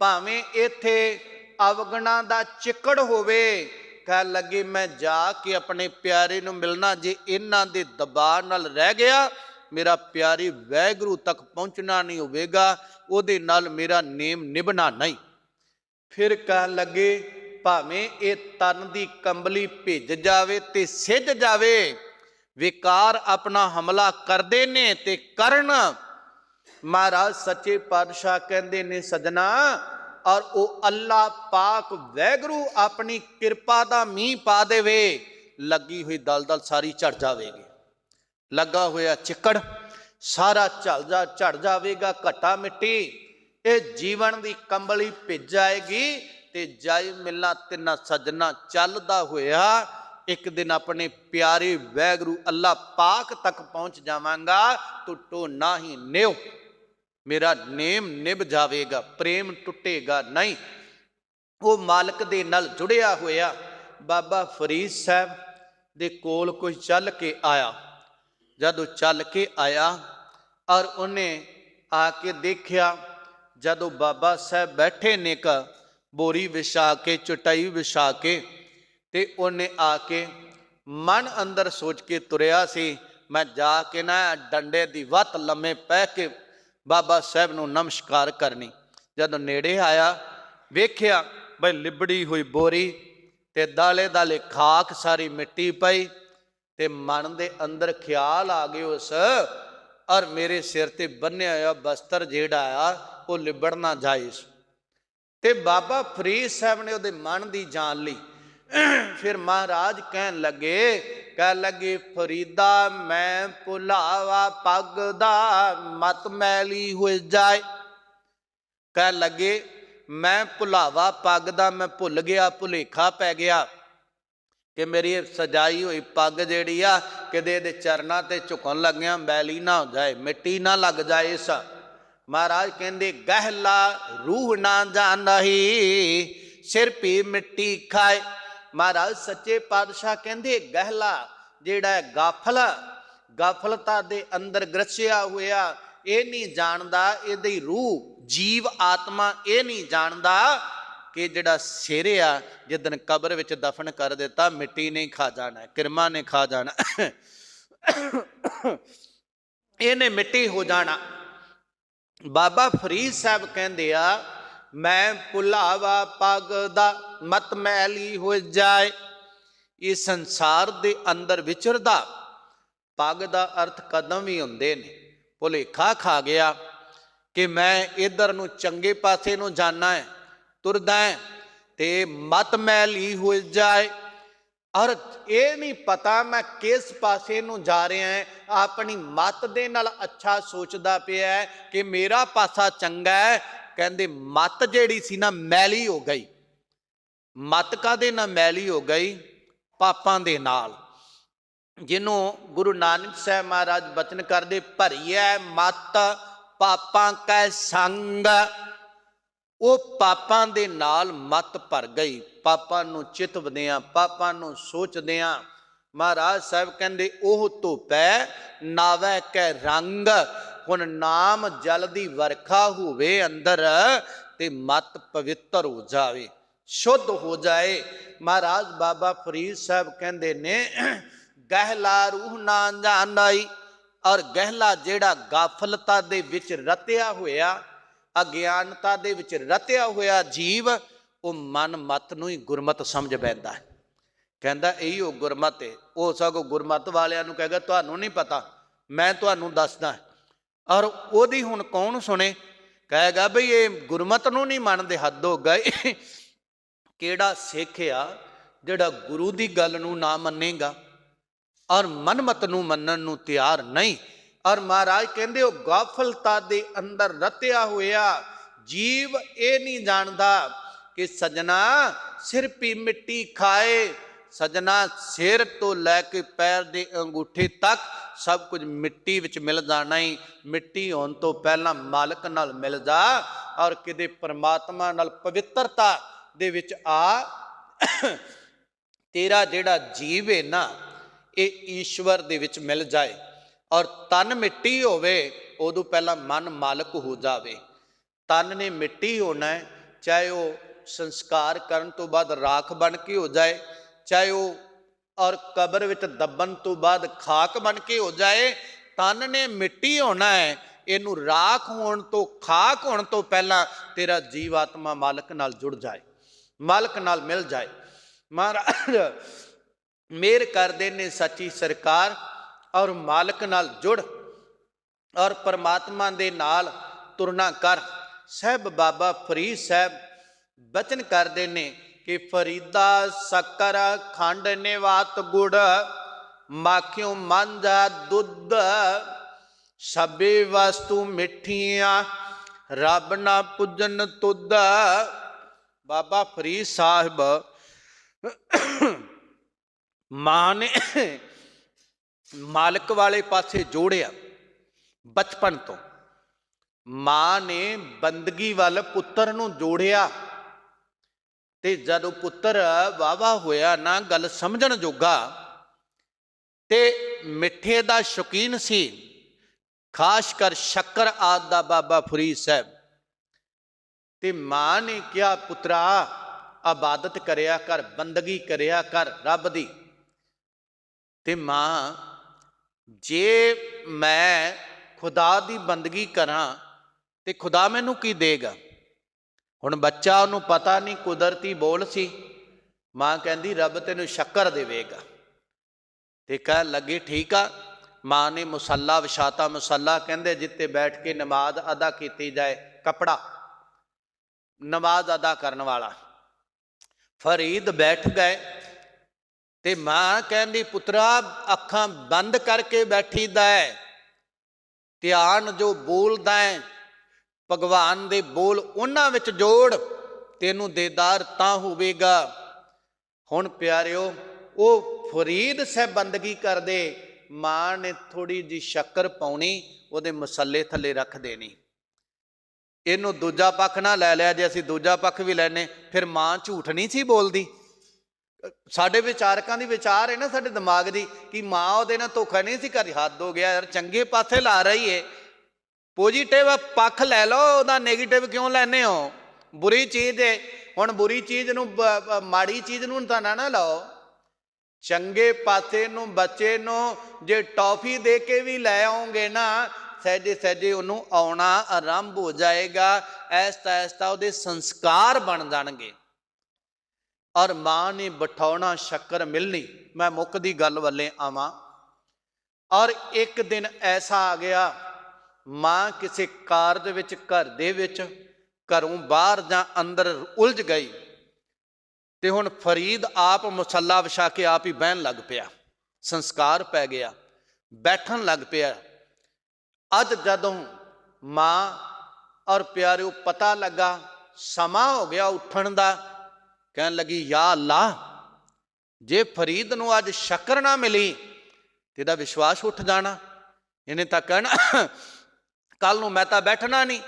ਭਾਵੇਂ ਇੱਥੇ ਅਵਗੁਣਾਂ ਦਾ ਚਿੱਕੜ ਹੋਵੇ। ਕਹਿਣ ਲੱਗੇ ਮੈਂ ਜਾ ਕੇ ਆਪਣੇ ਪਿਆਰੇ ਨੂੰ ਮਿਲਣਾ, ਜੇ ਇਹਨਾਂ ਦੇ ਦਬਾਅ ਨਾਲ ਰਹਿ ਗਿਆ ਮੇਰਾ ਪਿਆਰੇ ਵਾਹਿਗੁਰੂ ਤੱਕ ਪਹੁੰਚਣਾ ਨਹੀਂ ਹੋਵੇਗਾ, ਉਹਦੇ ਨਾਲ ਮੇਰਾ ਨੇਮ ਨਿਭਣਾ ਨਹੀਂ। ਫਿਰ ਕਹਿਣ ਲੱਗੇ ਭਾਵੇਂ ਇਹ ਤਨ ਦੀ ਕੰਬਲੀ ਭਿੱਜ ਜਾਵੇ ਤੇ ਸਿੱਝ ਜਾਵੇ, ਵਿਕਾਰ ਆਪਣਾ ਹਮਲਾ ਕਰਦੇ ਨੇ ਤੇ ਕਰਨ। ਮਹਾਰਾਜ ਸੱਚੇ ਪਾਤਸ਼ਾਹ ਕਹਿੰਦੇ ਨੇ ਸਜਣਾ, ਔਰ ਉਹ ਅੱਲਾ ਪਾਕ ਵਾਹਿਗੁਰੂ ਆਪਣੀ ਕਿਰਪਾ ਦਾ ਮੀਂਹ ਪਾ ਦੇਵੇ, ਲੱਗੀ ਹੋਈ ਦਲਦਲ ਸਾਰੀ ਝੜ ਜਾਵੇਗੀ। ਲੱਗਾ ਹੋਇਆ ਚਿੱਕੜ ਸਾਰਾ ਝੜ ਜਾਵੇਗਾ, ਘਟਾ ਮਿੱਟੀ ਇਹ ਜੀਵਨ ਦੀ ਕੰਬਲੀ ਭਿੱਜ ਜਾਏਗੀ ਤੇ ਜਾਈ ਮਿਲਣਾ ਤਿੰਨਾਂ ਸੱਜਣਾ ਚੱਲਦਾ ਹੋਇਆ ਇੱਕ ਦਿਨ ਆਪਣੇ ਪਿਆਰੇ ਵਾਹਿਗੁਰੂ ਅੱਲਾ ਪਾਕ ਤੱਕ ਪਹੁੰਚ ਜਾਵਾਂਗਾ। ਟੁੱਟੋ ਨਾ ਹੀ ਨਿਉ, ਮੇਰਾ ਨੇਮ ਨਿਭ ਜਾਵੇਗਾ, ਪ੍ਰੇਮ ਟੁੱਟੇਗਾ ਨਹੀਂ। ਉਹ ਮਾਲਕ ਦੇ ਨਾਲ ਜੁੜਿਆ ਹੋਇਆ ਬਾਬਾ ਫਰੀਦ ਸਾਹਿਬ ਦੇ ਕੋਲ ਕੋਈ ਚੱਲ ਕੇ ਆਇਆ। ਜਦੋਂ ਚੱਲ ਕੇ ਆਇਆ ਔਰ ਉਹਨੇ ਆ ਕੇ ਦੇਖਿਆ, ਜਦੋਂ ਬਾਬਾ ਸਾਹਿਬ ਬੈਠੇ ਨੇ ਕ ਬੋਰੀ ਵਿਛਾ ਕੇ, ਚਟਾਈ ਵਿਛਾ ਕੇ, ਤੇ ਉਹਨੇ ਆ ਕੇ ਮਨ ਅੰਦਰ ਸੋਚ ਕੇ ਤੁਰਿਆ ਸੀ ਮੈਂ ਜਾ ਕੇ ਨਾ ਡੰਡੇ ਦੀ ਵੱਤ ਲੰਮੇ ਪੈ ਕੇ ਬਾਬਾ ਸਾਹਿਬ ਨੂੰ ਨਮਸਕਾਰ ਕਰਨੀ। ਜਦੋਂ ਨੇੜੇ ਆਇਆ ਵੇਖਿਆ ਬਈ ਲਿਬੜੀ ਹੋਈ ਬੋਰੀ ਤੇ ਦਾਲੇ ਦਾਲੇ ਖਾਕ, ਸਾਰੀ ਮਿੱਟੀ ਪਈ, ਤੇ ਮਨ ਦੇ ਅੰਦਰ ਖਿਆਲ ਆ ਗਏ ਉਸ, ਔਰ ਮੇਰੇ ਸਿਰ ਤੇ ਬੰਨਿਆ ਹੋਇਆ ਬਸਤਰ ਜਿਹੜਾ ਆ ਉਹ ਲਿਬੜਨਾ ਜਾਇਜ਼। ਤੇ ਬਾਬਾ ਫਰੀਦ ਸਾਹਿਬ ਨੇ ਉਹਦੇ ਮਨ ਦੀ ਜਾਣ ਲਈ। ਫਿਰ ਮਹਾਰਾਜ ਕਹਿਣ ਲੱਗੇ ਫਰੀਦਾ ਮੈਂ ਭੁਲਾਵਾ ਪੱਗ ਦਾ ਮਤ ਮੈਲੀ ਹੋ ਜਾਏ। ਕਹਿਣ ਲੱਗੇ ਮੈਂ ਭੁਲਾਵਾ ਪੱਗ ਦਾ ਮੈਂ ਭੁੱਲ ਗਿਆ, ਭੁਲੇਖਾ ਪੈ ਗਿਆ ਕਿ ਮੇਰੀ ਸਜਾਈ ਹੋਈ ਪੱਗ ਜਿਹੜੀ ਆ ਕਿਤੇ ਇਹਦੇ ਚਰਨਾਂ ਤੇ ਝੁਕਣ ਲੱਗਿਆ ਮੈਲੀ ਨਾ ਹੋ ਜਾਏ, ਮਿੱਟੀ ਨਾ ਲੱਗ ਜਾਏ। ਇਸ ਮਹਾਰਾਜ ਕਹਿੰਦੇ ਗਹਿਲਾ ਰੂਹ ਨਾ ਜਾਣਹੀ ਸਿਰ ਪੀ ਮਿੱਟੀ ਖਾਏ। ਮਹਾਰਾਜ ਸੱਚੇ ਪਾਤਸ਼ਾਹ ਕਹਿੰਦੇ ਗਹਿਲਾ ਜਿਹੜਾ ਗਾਫਲਤਾ ਦੇ ਅੰਦਰ ਗ੍ਰਸਿਆ ਹੋਇਆ, ਇਹ ਨਹੀਂ ਜਾਣਦਾ, ਇਹਦੀ ਰੂਹ ਜੀਵ ਆਤਮਾ ਇਹ ਨਹੀਂ ਜਾਣਦਾ ਕਿ ਜਿਹੜਾ ਸਿਰ ਆ ਜਿੱਦਣ ਕਬਰ ਵਿੱਚ ਦਫਨ ਕਰ ਦਿੱਤਾ ਮਿੱਟੀ ਨਹੀਂ ਖਾ ਜਾਣਾ, ਕਿਰਮਾ ਨੇ ਖਾ ਜਾਣਾ, ਇਹਨੇ ਮਿੱਟੀ ਹੋ ਜਾਣਾ। ਬਾਬਾ ਫਰੀਦ ਸਾਹਿਬ ਕਹਿੰਦੇ ਆ ਮੈਂ ਭੁਲਾਵਾ ਪੱਗ ਦਾ ਮਤ ਮੈਲੀ ਹੋ ਜਾਏ। ਇਹ ਸੰਸਾਰ ਦੇ ਅੰਦਰ ਵਿਚਰਦਾ, ਪੱਗ ਦਾ ਅਰਥ ਕਦਮ ਵੀ ਹੁੰਦੇ ਨੇ। ਭੁਲੇਖਾ ਖਾ ਗਿਆ ਕਿ ਮੈਂ ਇਧਰ ਨੂੰ ਚੰਗੇ ਪਾਸੇ ਨੂੰ ਜਾਣਾ ਹੈ, ਤੁਰਦਾ ਹੈ, ਤੇ ਮਤ ਮੈਲੀ ਹੋ ਜਾਏ। ਔਰ ਇਹ ਨਹੀਂ ਪਤਾ ਮੈਂ ਕਿਸ ਪਾਸੇ ਨੂੰ ਜਾ ਰਿਹਾ ਹਾਂ, ਆਪਣੀ ਮਤ ਦੇ ਨਾਲ ਅੱਛਾ ਸੋਚਦਾ ਪਿਆ ਹੈ ਕਿ ਮੇਰਾ ਪਾਸਾ ਚੰਗਾ ਹੈ। ਕਹਿੰਦੇ ਮਤ ਜਿਹੜੀ ਸੀ ਨਾ ਮੈਲੀ ਹੋ ਗਈ। ਮਤ ਕਾਹਦੇ ਨਾਲ ਮੈਲੀ ਹੋ ਗਈ? ਪਾਪਾਂ ਦੇ ਨਾਲ। ਜਿਹਨੂੰ ਗੁਰੂ ਨਾਨਕ ਸਾਹਿਬ ਮਹਾਰਾਜ ਬਚਨ ਕਰਦੇ ਭਰੀਐ ਮਤ ਪਾਪਾਂ ਕੈ ਸੰਗ, ਉਹ ਪਾਪਾਂ ਦੇ ਨਾਲ ਮਤ ਭਰ ਗਈ। ਪਾਪਾਂ ਨੂੰ ਚਿਤਵਦਿਆਂ, ਪਾਪਾਂ ਨੂੰ ਸੋਚਦਿਆਂ ਮਹਾਰਾਜ ਸਾਹਿਬ ਕਹਿੰਦੇ ਉਹ ਧੁੱਪੈ ਨਾਵੈ ਕੈ ਰੰਗ। ਹੁਣ ਨਾਮ ਜਲ ਦੀ ਵਰਖਾ ਹੋਵੇ ਅੰਦਰ ਤੇ ਮਤ ਪਵਿੱਤਰ ਹੋ ਜਾਵੇ, ਸ਼ੁੱਧ ਹੋ ਜਾਏ। ਮਹਾਰਾਜ ਬਾਬਾ ਫਰੀਦ ਸਾਹਿਬ ਕਹਿੰਦੇ ਨੇ ਗਹਿਲਾ ਰੂਹ ਨਾ ਜਾਣਾਈ। ਔਰ ਗਹਿਲਾ ਜਿਹੜਾ ਗਾਫਲਤਾ ਦੇ ਵਿੱਚ ਰਤਿਆ ਹੋਇਆ, ਅਗਿਆਨਤਾ ਦੇ ਵਿੱਚ ਰਤਿਆ ਹੋਇਆ ਜੀਵ, ਉਹ ਮਨ ਮਤ ਨੂੰ ਹੀ ਗੁਰਮਤ ਸਮਝ ਪੈਂਦਾ ਹੈ। ਕਹਿੰਦਾ ਇਹੀ ਉਹ ਗੁਰਮਤ ਹੈ। ਉਹ ਸਗੋਂ ਗੁਰਮਤ ਵਾਲਿਆਂ ਨੂੰ ਕਹੇਗਾ ਤੁਹਾਨੂੰ ਨਹੀਂ ਪਤਾ, ਮੈਂ ਤੁਹਾਨੂੰ ਦੱਸਦਾ। ਔਰ ਉਹਦੀ ਹੁਣ ਕੌਣ ਸੁਣੇ? ਕਹੇਗਾ ਬਈ ਇਹ ਗੁਰਮਤ ਨੂੰ ਨਹੀਂ ਮੰਨਦੇ, ਹੱਦ ਹੋ ਗਈ। ਕਿਹੜਾ ਸਿੱਖ ਆ ਜਿਹੜਾ ਗੁਰੂ ਦੀ ਗੱਲ ਨੂੰ ਨਾ ਮੰਨੇਗਾ ਔਰ ਮਨਮਤ ਨੂੰ ਮੰਨਣ ਨੂੰ ਤਿਆਰ ਨਹੀਂ। ਔਰ ਮਹਾਰਾਜ ਕਹਿੰਦੇ ਉਹ ਗਾਫਲਤਾ ਦੇ ਅੰਦਰ ਰਤਿਆ ਹੋਇਆ ਜੀਵ ਇਹ ਨਹੀਂ ਜਾਣਦਾ ਕਿ ਸਜਣਾ ਸਿਰ ਪੀ ਮਿੱਟੀ ਖਾਏ। ਸਜਣਾ ਸਿਰ ਤੋਂ ਲੈ ਕੇ ਪੈਰ ਦੇ ਅੰਗੂਠੇ ਤੱਕ ਸਭ ਕੁਝ ਮਿੱਟੀ ਵਿੱਚ ਮਿਲ ਜਾਣਾ ਹੀ। ਮਿੱਟੀ ਹੋਣ ਤੋਂ ਪਹਿਲਾਂ ਮਾਲਕ ਨਾਲ ਮਿਲ ਜਾ ਔਰ ਕਿਤੇ ਪਰਮਾਤਮਾ ਨਾਲ ਪਵਿੱਤਰਤਾ ਦੇ ਵਿੱਚ ਆ। ਤੇਰਾ ਜਿਹੜਾ ਜੀਵ ਹੈ ਨਾ ਇਹ ਈਸ਼ਵਰ ਦੇ ਵਿੱਚ ਮਿਲ ਜਾਏ। ਔਰ ਤਨ ਮਿੱਟੀ ਹੋਵੇ ਉਦੋਂ ਪਹਿਲਾਂ ਮਨ ਮਾਲਕ ਹੋ ਜਾਵੇ। ਤਨ ਨੇ ਮਿੱਟੀ ਹੋਣਾ ਹੈ, ਚਾਹੇ ਉਹ ਸੰਸਕਾਰ ਕਰਨ ਤੋਂ ਬਾਅਦ ਰਾਖ ਬਣ ਕੇ ਹੋ ਜਾਏ, ਚਾਹੇ ਉਹ ਔਰ ਕਬਰ ਵਿੱਚ ਦੱਬਣ ਤੋਂ ਬਾਅਦ ਖਾਕ ਬਣ ਕੇ ਹੋ ਜਾਏ। ਤਨ ਨੇ ਮਿੱਟੀ ਹੋਣਾ ਹੈ। ਇਹਨੂੰ ਰਾਖ ਹੋਣ ਤੋਂ ਖਾਕ ਹੋਣ ਤੋਂ ਪਹਿਲਾਂ ਤੇਰਾ ਜੀਵ ਆਤਮਾ ਮਾਲਕ ਨਾਲ ਜੁੜ ਜਾਏ, ਮਾਲਕ ਨਾਲ ਮਿਲ ਜਾਏ। ਮਹਾਰਾਜ ਮਿਹਰ ਕਰਦੇ ਨੇ ਸੱਚੀ ਸਰਕਾਰ ਔਰ ਮਾਲਕ ਨਾਲ ਜੁੜ ਔਰ ਪਰਮਾਤਮਾ ਦੇ ਨਾਲ ਤੁਰਨਾ ਕਰ। ਸਾਹਿਬ ਬਾਬਾ ਫਰੀਦ ਸਾਹਿਬ ਬਚਨ ਕਰਦੇ ਨੇ ਕਿ ਫਰੀਦਾ ਸ਼ੱਕਰ ਖੰਡ ਨਿਵਾਤ ਗੁੜ, ਮਾਖਿਓ ਮਾਂਝਾ ਦੁੱਧ, ਸਭੇ ਵਸਤੂ ਮਿੱਠੀਆਂ ਰੱਬ ਨਾ ਪੁੱਜਣ ਤੁਧ। ਬਾਬਾ ਫਰੀਦ ਸਾਹਿਬ ਮਾਂ ਨੇ ਮਾਲਕ ਵਾਲੇ ਪਾਸੇ ਜੋੜਿਆ ਬਚਪਨ ਤੋਂ। ਮਾਂ ਨੇ ਬੰਦਗੀ ਵੱਲ ਪੁੱਤਰ ਨੂੰ ਜੋੜਿਆ ਤੇ ਜਦੋਂ ਪੁੱਤਰ ਵਾਵਾ ਹੋਇਆ ਨਾ ਗੱਲ ਸਮਝਣ ਜੋਗਾ ਤੇ ਮਿੱਠੇ ਦਾ ਸ਼ੌਕੀਨ ਸੀ, ਖਾਸ ਕਰ ਸ਼ੱਕਰ ਆਦਿ ਦਾ ਬਾਬਾ ਫਰੀਦ ਸਾਹਿਬ। ਤੇ ਮਾਂ ਨੇ ਕਿਹਾ ਪੁੱਤਰਾ ਇਬਾਦਤ ਕਰਿਆ ਕਰ, ਬੰਦਗੀ ਕਰਿਆ ਕਰ ਰੱਬ ਦੀ। ਤੇ ਮਾਂ ਜੇ ਮੈਂ ਖੁਦਾ ਦੀ ਬੰਦਗੀ ਕਰਾਂ ਤੇ ਖੁਦਾ ਮੈਨੂੰ ਕੀ ਦੇਗਾ? ਹੁਣ ਬੱਚਾ ਉਹਨੂੰ ਪਤਾ ਨਹੀਂ, ਕੁਦਰਤੀ ਬੋਲ ਸੀ। ਮਾਂ ਕਹਿੰਦੀ ਰੱਬ ਤੈਨੂੰ ਸ਼ੱਕਰ ਦੇਵੇਗਾ। ਤੇ ਕਹਿ ਲੱਗੇ ਠੀਕ ਆ। ਮਾਂ ਨੇ ਮੁਸੱਲਾ ਵਿਛਾਤਾ। ਮੁਸੱਲਾ ਕਹਿੰਦੇ ਜਿੱਤੇ ਬੈਠ ਕੇ ਨਮਾਜ਼ ਅਦਾ ਕੀਤੀ ਜਾਏ, ਕੱਪੜਾ ਨਮਾਜ਼ ਅਦਾ ਕਰਨ ਵਾਲਾ। ਫਰੀਦ ਬੈਠ ਗਏ ਤੇ ਮਾਂ ਕਹਿੰਦੀ ਪੁੱਤਰਾ ਅੱਖਾਂ ਬੰਦ ਕਰਕੇ ਬੈਠੀਦਾ ਹੈ, ਧਿਆਨ ਜੋ ਬੋਲਦਾ ਹੈ ਭਗਵਾਨ ਦੇ ਬੋਲ ਉਹਨਾਂ ਵਿੱਚ ਜੋੜ, ਤੈਨੂੰ ਦੇਦਾਰ ਤਾਂ ਹੋਵੇਗਾ। ਹੁਣ ਪਿਆਰਿਓ ਉਹ ਫਰੀਦ ਸਾਹਿਬ ਬੰਦਗੀ ਕਰਦੇ, ਮਾਂ ਨੇ ਥੋੜੀ ਜਿਹੀ ਸ਼ੱਕਰ ਪਾਉਣੀ, ਉਹਦੇ ਮਸੱਲੇ ਥੱਲੇ ਰੱਖ ਦੇਣੀ। ਇਹਨੂੰ ਦੂਜਾ ਪੱਖ ਨਾ ਲੈ ਲਿਆ, ਜੇ ਅਸੀਂ ਦੂਜਾ ਪੱਖ ਵੀ ਲੈਨੇ ਫਿਰ ਮਾਂ ਝੂਠ ਨਹੀਂ ਸੀ ਬੋਲਦੀ। ਸਾਡੇ ਵਿਚਾਰਕਾਂ ਦੀ ਵਿਚਾਰ ਹੈ ਨਾ ਸਾਡੇ ਦਿਮਾਗ ਦੀ ਕਿ ਮਾਂ ਉਹਦੇ ਨਾਲ ਧੋਖਾ ਨਹੀਂ ਸੀ ਕਰਦੀ। ਹੱਦ ਹੋ ਗਿਆ ਯਾਰ, ਚੰਗੇ ਪਾਸੇ ਲਾ ਰਹੀ ਏ, ਪੋਜੀਟਿਵ ਪੱਖ ਲੈ ਲਓ, ਉਹਦਾ ਨੈਗੇਟਿਵ ਕਿਉਂ ਲੈਂਦੇ ਹੋ? ਬੁਰੀ ਚੀਜ਼ ਹੈ। ਹੁਣ ਬੁਰੀ ਚੀਜ਼ ਨੂੰ ਮਾੜੀ ਚੀਜ਼ ਨੂੰ ਤਾਂ ਨਾ ਲਾਓ। ਚੰਗੇ ਪਾਸੇ ਨੂੰ ਬੱਚੇ ਨੂੰ ਜੇ ਟੌਫੀ ਦੇ ਕੇ ਵੀ ਲੈ ਆਓਗੇ ਨਾ, ਸਹਿਜੇ ਸਹਿਜੇ ਉਹਨੂੰ ਆਉਣਾ ਆਰੰਭ ਹੋ ਜਾਏਗਾ। ਐਸਤਾ ਐਸਤਾ ਉਹਦੇ ਸੰਸਕਾਰ ਬਣ ਜਾਣਗੇ। ਔਰ ਮਾਂ ਨੇ ਬਿਠਾਉਣਾ ਸ਼ੱਕਰ ਮਿਲਣੀ। ਮੈਂ ਮੁੱਖ ਦੀ ਗੱਲ ਵੱਲੇ ਆਵਾਂ। ਔਰ ਇੱਕ ਦਿਨ ਐਸਾ ਆ ਗਿਆ, ਮਾਂ ਕਿਸੇ ਕਾਰਜ ਵਿੱਚ ਘਰ ਦੇ ਵਿੱਚ ਘਰੋਂ ਬਾਹਰ ਜਾਂ ਅੰਦਰ ਉਲਝ ਗਈ ਤੇ ਹੁਣ ਫਰੀਦ ਆਪ ਮੁਸੱਲਾ ਵਿਛਾ ਕੇ ਆਪ ਹੀ ਬਹਿਣ ਲੱਗ ਪਿਆ। ਸੰਸਕਾਰ ਪੈ ਗਿਆ, ਬੈਠਣ ਲੱਗ ਪਿਆ। ਅੱਜ ਜਦੋਂ ਮਾਂ ਔਰ ਪਿਆਰਿਓ ਪਤਾ ਲੱਗਾ ਸਮਾਂ ਹੋ ਗਿਆ ਉੱਠਣ ਦਾ, ਕਹਿਣ ਲੱਗੀ ਯਾ ਅੱਲਾ, ਜੇ ਫਰੀਦ ਨੂੰ ਅੱਜ ਸ਼ੱਕਰ ਨਾ ਮਿਲੀ ਤੇ ਇਹਦਾ ਵਿਸ਼ਵਾਸ ਉੱਠ ਜਾਣਾ। ਇਹਨੇ ਤਾਂ ਕਹਿਣਾ ਕੱਲ ਨੂੰ ਮੈਂ ਤਾਂ ਬੈਠਣਾ ਨਹੀਂ।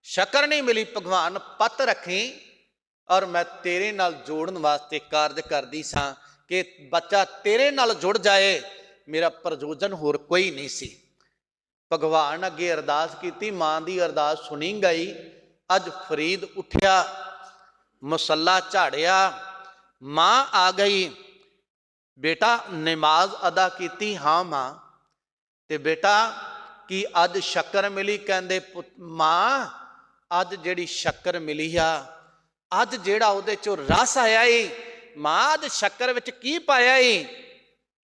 ਸ਼ੱਕਰ ਨਹੀਂ ਮਿਲੀ, ਭਗਵਾਨ ਪੱਤ ਰੱਖੀ ਔਰ ਮੈਂ ਤੇਰੇ ਨਾਲ ਜੋੜਨ ਵਾਸਤੇ ਕਾਰਜ ਕਰਦੀ ਸਾਂ ਕਿ ਬੱਚਾ ਤੇਰੇ ਨਾਲ ਜੁੜ ਜਾਏ। ਮੇਰਾ ਪ੍ਰਯੋਜਨ ਹੋਰ ਕੋਈ ਨਹੀਂ ਸੀ। ਭਗਵਾਨ ਅੱਗੇ ਅਰਦਾਸ ਕੀਤੀ, ਮਾਂ ਦੀ ਅਰਦਾਸ ਸੁਣੀ ਗਈ। ਅੱਜ ਫਰੀਦ ਉੱਠਿਆ, ਮੁਸੱਲਾ ਝਾੜਿਆ, ਮਾਂ ਆ ਗਈ, ਬੇਟਾ ਨਮਾਜ਼ ਅਦਾ ਕੀਤੀ? ਹਾਂ ਮਾਂ। ਤੇ ਬੇਟਾ ਕੀ ਅੱਜ ਸ਼ੱਕਰ ਮਿਲੀ? ਕਹਿੰਦੇ ਮਾਂ ਅੱਜ ਜਿਹੜੀ ਸ਼ੱਕਰ ਮਿਲੀ ਆ ਅੱਜ ਜਿਹੜਾ ਉਹਦੇ ਚੋਂ ਰਸ ਆਇਆ ਏ, ਮਾਂ ਅੱਜ ਸ਼ੱਕਰ ਵਿੱਚ ਕੀ ਪਾਇਆ ਏ,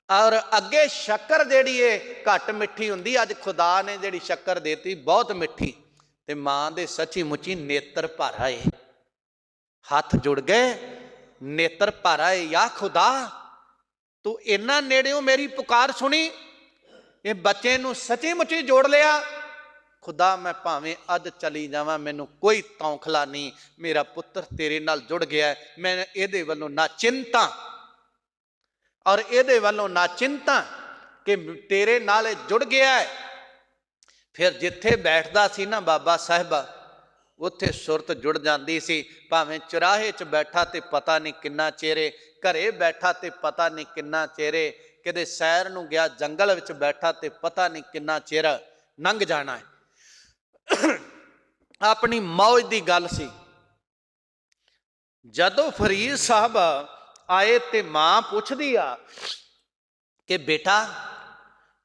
ਔਰ ਅੱਗੇ ਸ਼ੱਕਰ ਜਿਹੜੀ ਏ ਘੱਟ ਮਿੱਠੀ ਹੁੰਦੀ, ਅੱਜ ਖੁਦਾ ਨੇ ਜਿਹੜੀ ਸ਼ੱਕਰ ਦੇਤੀ ਬਹੁਤ ਮਿੱਠੀ, ਤੇ ਮਾਂ ਦੇ ਸੱਚੀ ਮੁੱਚੀ ਨੇਤਰ ਭਰ ਆਏ, ਹੱਥ ਜੁੜ ਗਏ, ਨੇਤਰ ਭਰ ਆਏ। ਯਾ ਖੁਦਾ ਤੂੰ ਇੰਨਾ ਨੇੜਿਓਂ ਮੇਰੀ ਪੁਕਾਰ ਸੁਣੀ, ਇਹ ਬੱਚੇ ਨੂੰ ਸੱਚੀ ਮੁੱਚੀ ਜੋੜ ਲਿਆ। ਖੁਦਾ ਮੈਂ ਭਾਵੇਂ ਅੱਜ ਚਲੀ ਜਾਵਾਂ, ਮੈਨੂੰ ਕੋਈ ਤੌਖਲਾ ਨਹੀਂ, ਮੇਰਾ ਪੁੱਤਰ ਤੇਰੇ ਨਾਲ ਜੁੜ ਗਿਆ, ਮੈਂ ਇਹਦੇ ਵੱਲੋਂ ਨਾ ਚਿੰਤਾ, ਔਰ ਇਹਦੇ ਵੱਲੋਂ ਨਾ ਚਿੰਤਾ ਕਿ ਤੇਰੇ ਨਾਲ ਇਹ ਜੁੜ ਗਿਆ ਹੈ। ਫਿਰ ਜਿੱਥੇ ਬੈਠਦਾ ਸੀ ਨਾ ਬਾਬਾ ਸਾਹਿਬ, ਉੱਥੇ ਸੁਰਤ ਜੁੜ ਜਾਂਦੀ ਸੀ, ਭਾਵੇਂ ਚੁਰਾਹੇ 'ਚ ਬੈਠਾ ਤੇ ਪਤਾ ਨਹੀਂ ਕਿੰਨਾ ਚਿਹਰੇ, ਘਰੇ ਬੈਠਾ ਤੇ ਪਤਾ ਨਹੀਂ ਕਿੰਨਾ ਚਿਹਰੇ, ਕਿਤੇ ਸੈਰ ਨੂੰ ਗਿਆ ਜੰਗਲ ਵਿੱਚ ਬੈਠਾ ਤੇ ਪਤਾ ਨਹੀਂ ਕਿੰਨਾ ਚਿਰ ਲੰਘ ਜਾਣਾ ਹੈ। ਆਪਣੀ ਮੌਜ ਦੀ ਗੱਲ ਸੀ। ਜਦੋਂ ਫਰੀਦ ਸਾਹਿਬ ਆਏ ਤੇ ਮਾਂ ਪੁੱਛਦੀ ਆ ਕਿ ਬੇਟਾ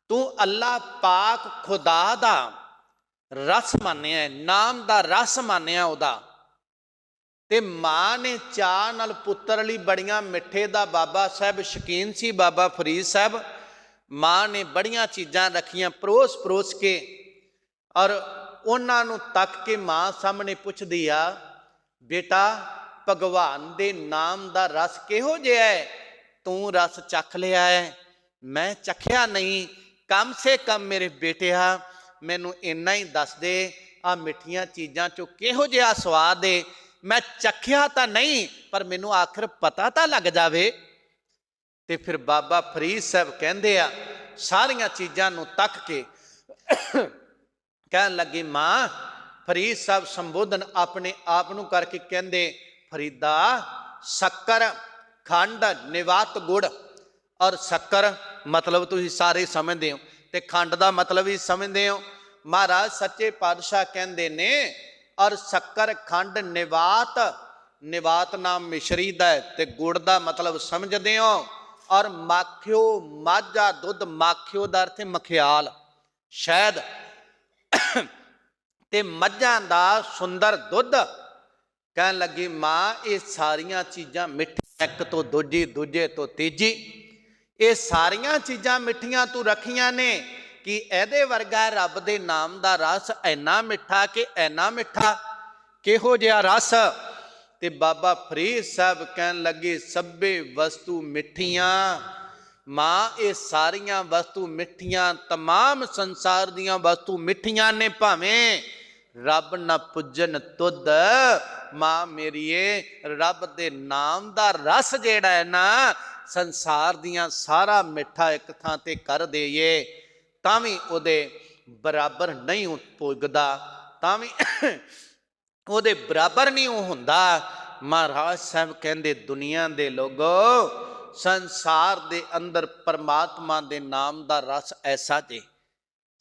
ਤੂੰ ਅੱਲਾ ਪਾਕ ਖੁਦਾ ਦਾ ਰਸ ਮੰਨਿਆ, ਨਾਮ ਦਾ ਰਸ ਮੰਨਿਆ ਉਹਦਾ, ਤੇ ਮਾਂ ਨੇ ਚਾਹ ਨਾਲ ਪੁੱਤਰ ਲਈ ਬੜੀਆਂ ਮਿੱਠੇ ਦਾ, ਬਾਬਾ ਸਾਹਿਬ ਸ਼ੌਕੀਨ ਸੀ ਬਾਬਾ ਫਰੀਦ ਸਾਹਿਬ, ਮਾਂ ਨੇ ਬੜੀਆਂ ਚੀਜ਼ਾਂ ਰੱਖੀਆਂ ਪਰੋਸ ਪਰੋਸ ਕੇ, ਔਰ ਉਹਨਾਂ ਨੂੰ ਤੱਕ ਕੇ ਮਾਂ ਸਾਹਮਣੇ ਪੁੱਛਦੀ ਆ ਬੇਟਾ ਭਗਵਾਨ ਦੇ ਨਾਮ ਦਾ ਰਸ ਕਿਹੋ ਜਿਹਾ ਹੈ, ਤੂੰ ਰਸ ਚੱਖ ਲਿਆ ਹੈ, ਮੈਂ ਚੱਖਿਆ ਨਹੀਂ, ਕਮ ਸੇ ਕਮ ਮੇਰੇ ਬੇਟਿਆ ਮੈਨੂੰ ਇੰਨਾ ਹੀ ਦੱਸ ਦੇ, ਆ ਮਿੱਠੀਆਂ ਚੀਜ਼ਾਂ ਚੋਂ ਕਿਹੋ ਜਿਹਾ ਸਵਾਦ ਏ, ਮੈਂ ਚੱਖਿਆ ਤਾਂ ਨਹੀਂ ਪਰ ਮੈਨੂੰ ਆਖਰ ਪਤਾ ਤਾਂ ਲੱਗ ਜਾਵੇ। ਤੇ ਫਿਰ ਬਾਬਾ ਫਰੀਦ ਸਾਹਿਬ ਕਹਿੰਦੇ ਆ ਸਾਰੀਆਂ ਚੀਜ਼ਾਂ ਨੂੰ ਤੱਕ ਕੇ ਕਹਿਣ ਲੱਗੇ, ਮਾਂ ਫਰੀਦ ਸਾਹਿਬ ਸੰਬੋਧਨ ਆਪਣੇ ਆਪ ਨੂੰ ਕਰਕੇ ਕਹਿੰਦੇ, ਫਰੀਦਾ ਸ਼ੱਕਰ ਖੰਡ ਨਿਵਾਤ ਗੁੜ, ਔਰ ਸ਼ੱਕਰ ਮਤਲਬ ਤੁਸੀਂ ਸਾਰੇ ਸਮਝਦੇ ਹੋ ਤੇ ਖੰਡ ਦਾ ਮਤਲਬ ਵੀ ਸਮਝਦੇ ਹੋ। ਮਹਾਰਾਜ ਸੱਚੇ ਪਾਤਸ਼ਾਹ ਕਹਿੰਦੇ ਨੇ, ਔਰ ਸ਼ੱਕਰ ਖੰਡ ਨਿਵਾਤ, ਨਿਵਾਤ ਨਾਮ ਮਿਸ਼ਰੀ ਦਾ ਹੈ ਤੇ ਗੁੜ ਦਾ ਮਤਲਬ ਸਮਝਦੇ ਹੋ, ਔਰ ਮਾਖਿਓ ਮਾਝਾ ਦੁੱਧ, ਮਾਖਿਓ ਦਾ ਅਰਥ ਹੈ ਮਖਿਆਲ ਸ਼ਹਿਦ, ਤੇ ਮੱਝਾਂ ਦਾ ਸੁੰਦਰ ਦੁੱਧ। ਕਹਿਣ ਲੱਗੀ ਮਾਂ ਇਹ ਸਾਰੀਆਂ ਚੀਜ਼ਾਂ ਮਿੱਠੀਆਂ, ਇੱਕ ਤੋਂ ਦੂਜੀ, ਦੂਜੇ ਤੋਂ ਤੀਜੀ, ਇਹ ਸਾਰੀਆਂ ਚੀਜ਼ਾਂ ਮਿੱਠੀਆਂ ਤੂੰ ਰੱਖੀਆਂ ਨੇ, ਕਿ ਇਹਦੇ ਵਰਗਾ ਰੱਬ ਦੇ ਨਾਮ ਦਾ ਰਸ ਇੰਨਾ ਮਿੱਠਾ ਕਿ ਇੰਨਾ ਮਿੱਠਾ, ਕਿਹੋ ਜਿਹਾ ਰਸ। ਤੇ ਬਾਬਾ ਫਰੀਦ ਸਾਹਿਬ ਕਹਿਣ ਲੱਗੇ ਸਭੇ ਵਸਤੂ ਮਿੱਠੀਆਂ, ਮਾਂ ਇਹ ਸਾਰੀਆਂ ਵਸਤੂ ਮਿੱਠੀਆਂ, ਤਮਾਮ ਸੰਸਾਰ ਦੀਆਂ ਵਸਤੂ ਮਿੱਠੀਆਂ ਨੇ, ਭਾਵੇਂ ਰੱਬ ਨਾ ਪੁੱਜਣ ਤੁਧ, ਮਾਂ ਮੇਰੀਏ ਰੱਬ ਦੇ ਨਾਮ ਦਾ ਰਸ ਜਿਹੜਾ ਹੈ ਨਾ, ਸੰਸਾਰ ਦੀਆਂ ਸਾਰਾ ਮਿੱਠਾ ਇੱਕ ਥਾਂ ਤੇ ਕਰ ਦੇਈਏ ਤਾਂ ਵੀ ਉਹਦੇ ਬਰਾਬਰ ਨਹੀਂ ਪੁੱਗਦਾ, ਤਾਂ ਵੀ ਉਹਦੇ ਬਰਾਬਰ ਨਹੀਂ ਉਹ ਹੁੰਦਾ। ਮਹਾਰਾਜ ਸਾਹਿਬ ਕਹਿੰਦੇ ਦੁਨੀਆ ਦੇ ਲੋਗੋ, ਸੰਸਾਰ ਦੇ ਅੰਦਰ ਪਰਮਾਤਮਾ ਦੇ ਨਾਮ ਦਾ ਰਸ ਐਸਾ ਜੇ,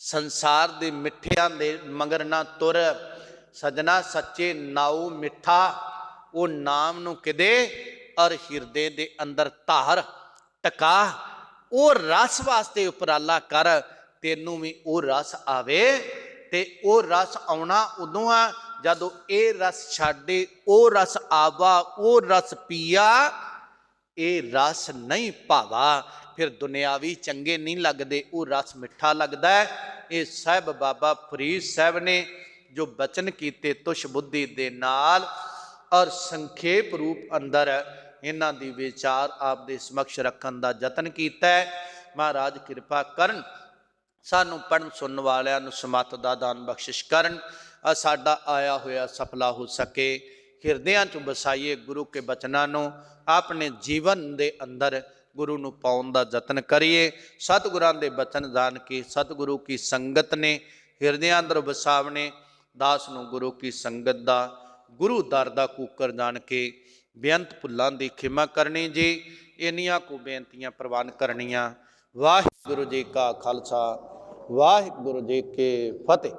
ਸੰਸਾਰ ਦੇ ਮਿੱਠਿਆਂ ਦੇ ਮਗਰ ਨਾ ਤੁਰ ਸਜਣਾ, ਸੱਚੇ ਨਾਉ ਮਿੱਠਾ, ਉਹ ਨਾਮ ਨੂੰ ਕਿਦੇ ਔਰ ਹਿਰਦੇ ਦੇ ਅੰਦਰ ਧਾਰ ਟਕਾ, ਉਹ ਰਸ ਵਾਸਤੇ ਉਪਰਾਲਾ ਕਰ, ਤੈਨੂੰ ਵੀ ਉਹ ਰਸ ਆਵੇ। ਤੇ ਉਹ ਰਸ ਆਉਣਾ ਉਦੋਂ ਆ ਜਦੋਂ ਇਹ ਰਸ ਛੱਡੇ, ਉਹ ਰਸ ਆਵਾ, ਉਹ ਰਸ ਪੀਆ, ਇਹ ਰਸ ਨਹੀਂ ਭਾਵਾ, ਫਿਰ ਦੁਨਿਆਵੀ ਚੰਗੇ ਨਹੀਂ ਲੱਗਦੇ, ਉਹ ਰਸ ਮਿੱਠਾ ਲੱਗਦਾ ਹੈ। ਇਹ ਸਾਹਿਬ ਬਾਬਾ ਫਰੀਦ ਸਾਹਿਬ ਨੇ ਜੋ ਬਚਨ ਕੀਤੇ ਤੁਸ਼ ਬੁੱਧੀ ਦੇ ਨਾਲ, ਔਰ ਸੰਖੇਪ ਰੂਪ ਅੰਦਰ ਇਹਨਾਂ ਦੀ ਵਿਚਾਰ ਆਪ ਦੇ ਸਮਕਸ਼ ਰੱਖਣ ਦਾ ਯਤਨ ਕੀਤਾ ਹੈ। ਮਹਾਰਾਜ ਕਿਰਪਾ ਕਰਨ, ਸਾਨੂੰ ਪੜ੍ਹਨ ਸੁਣਨ ਵਾਲਿਆਂ ਨੂੰ ਸਮੱਤ ਦਾ ਦਾਨ ਬਖਸ਼ਿਸ਼ ਕਰਨ, ਸਾਡਾ ਆਇਆ ਹੋਇਆ ਸਫਲਾ ਹੋ ਸਕੇ। ਹਿਰਦਿਆਂ 'ਚ ਵਸਾਈਏ ਗੁਰੂ ਕੇ ਬਚਨਾਂ ਨੂੰ, ਆਪਣੇ ਜੀਵਨ ਦੇ ਅੰਦਰ ਗੁਰੂ ਨੂੰ ਪਾਉਣ ਦਾ ਯਤਨ ਕਰੀਏ। ਸਤਿਗੁਰਾਂ ਦੇ ਬਚਨ ਜਾਣ ਕੇ ਸਤਿਗੁਰੂ ਕੀ ਸੰਗਤ ਨੇ ਹਿਰਦਿਆਂ ਅੰਦਰ ਵਸਾਵਣੇ, ਦਾਸ ਨੂੰ ਗੁਰੂ ਕੀ ਸੰਗਤ ਦਾ, ਗੁਰੂ ਦਰ ਦਾ ਕੂਕਰ ਜਾਣ ਕੇ ਬੇਅੰਤ ਭੁੱਲਾਂ ਦੀ ਖਿਮਾ ਕਰਨੀ ਜੀ। ਇੰਨੀਆਂ ਕੁ ਬੇਨਤੀਆਂ ਪ੍ਰਵਾਨ ਕਰਨੀਆਂ। ਵਾਹਿਗੁਰੂ ਜੀ ਕਾ ਖਾਲਸਾ, ਵਾਹਿਗੁਰੂ ਜੀ ਕੀ ਫਤਿਹ।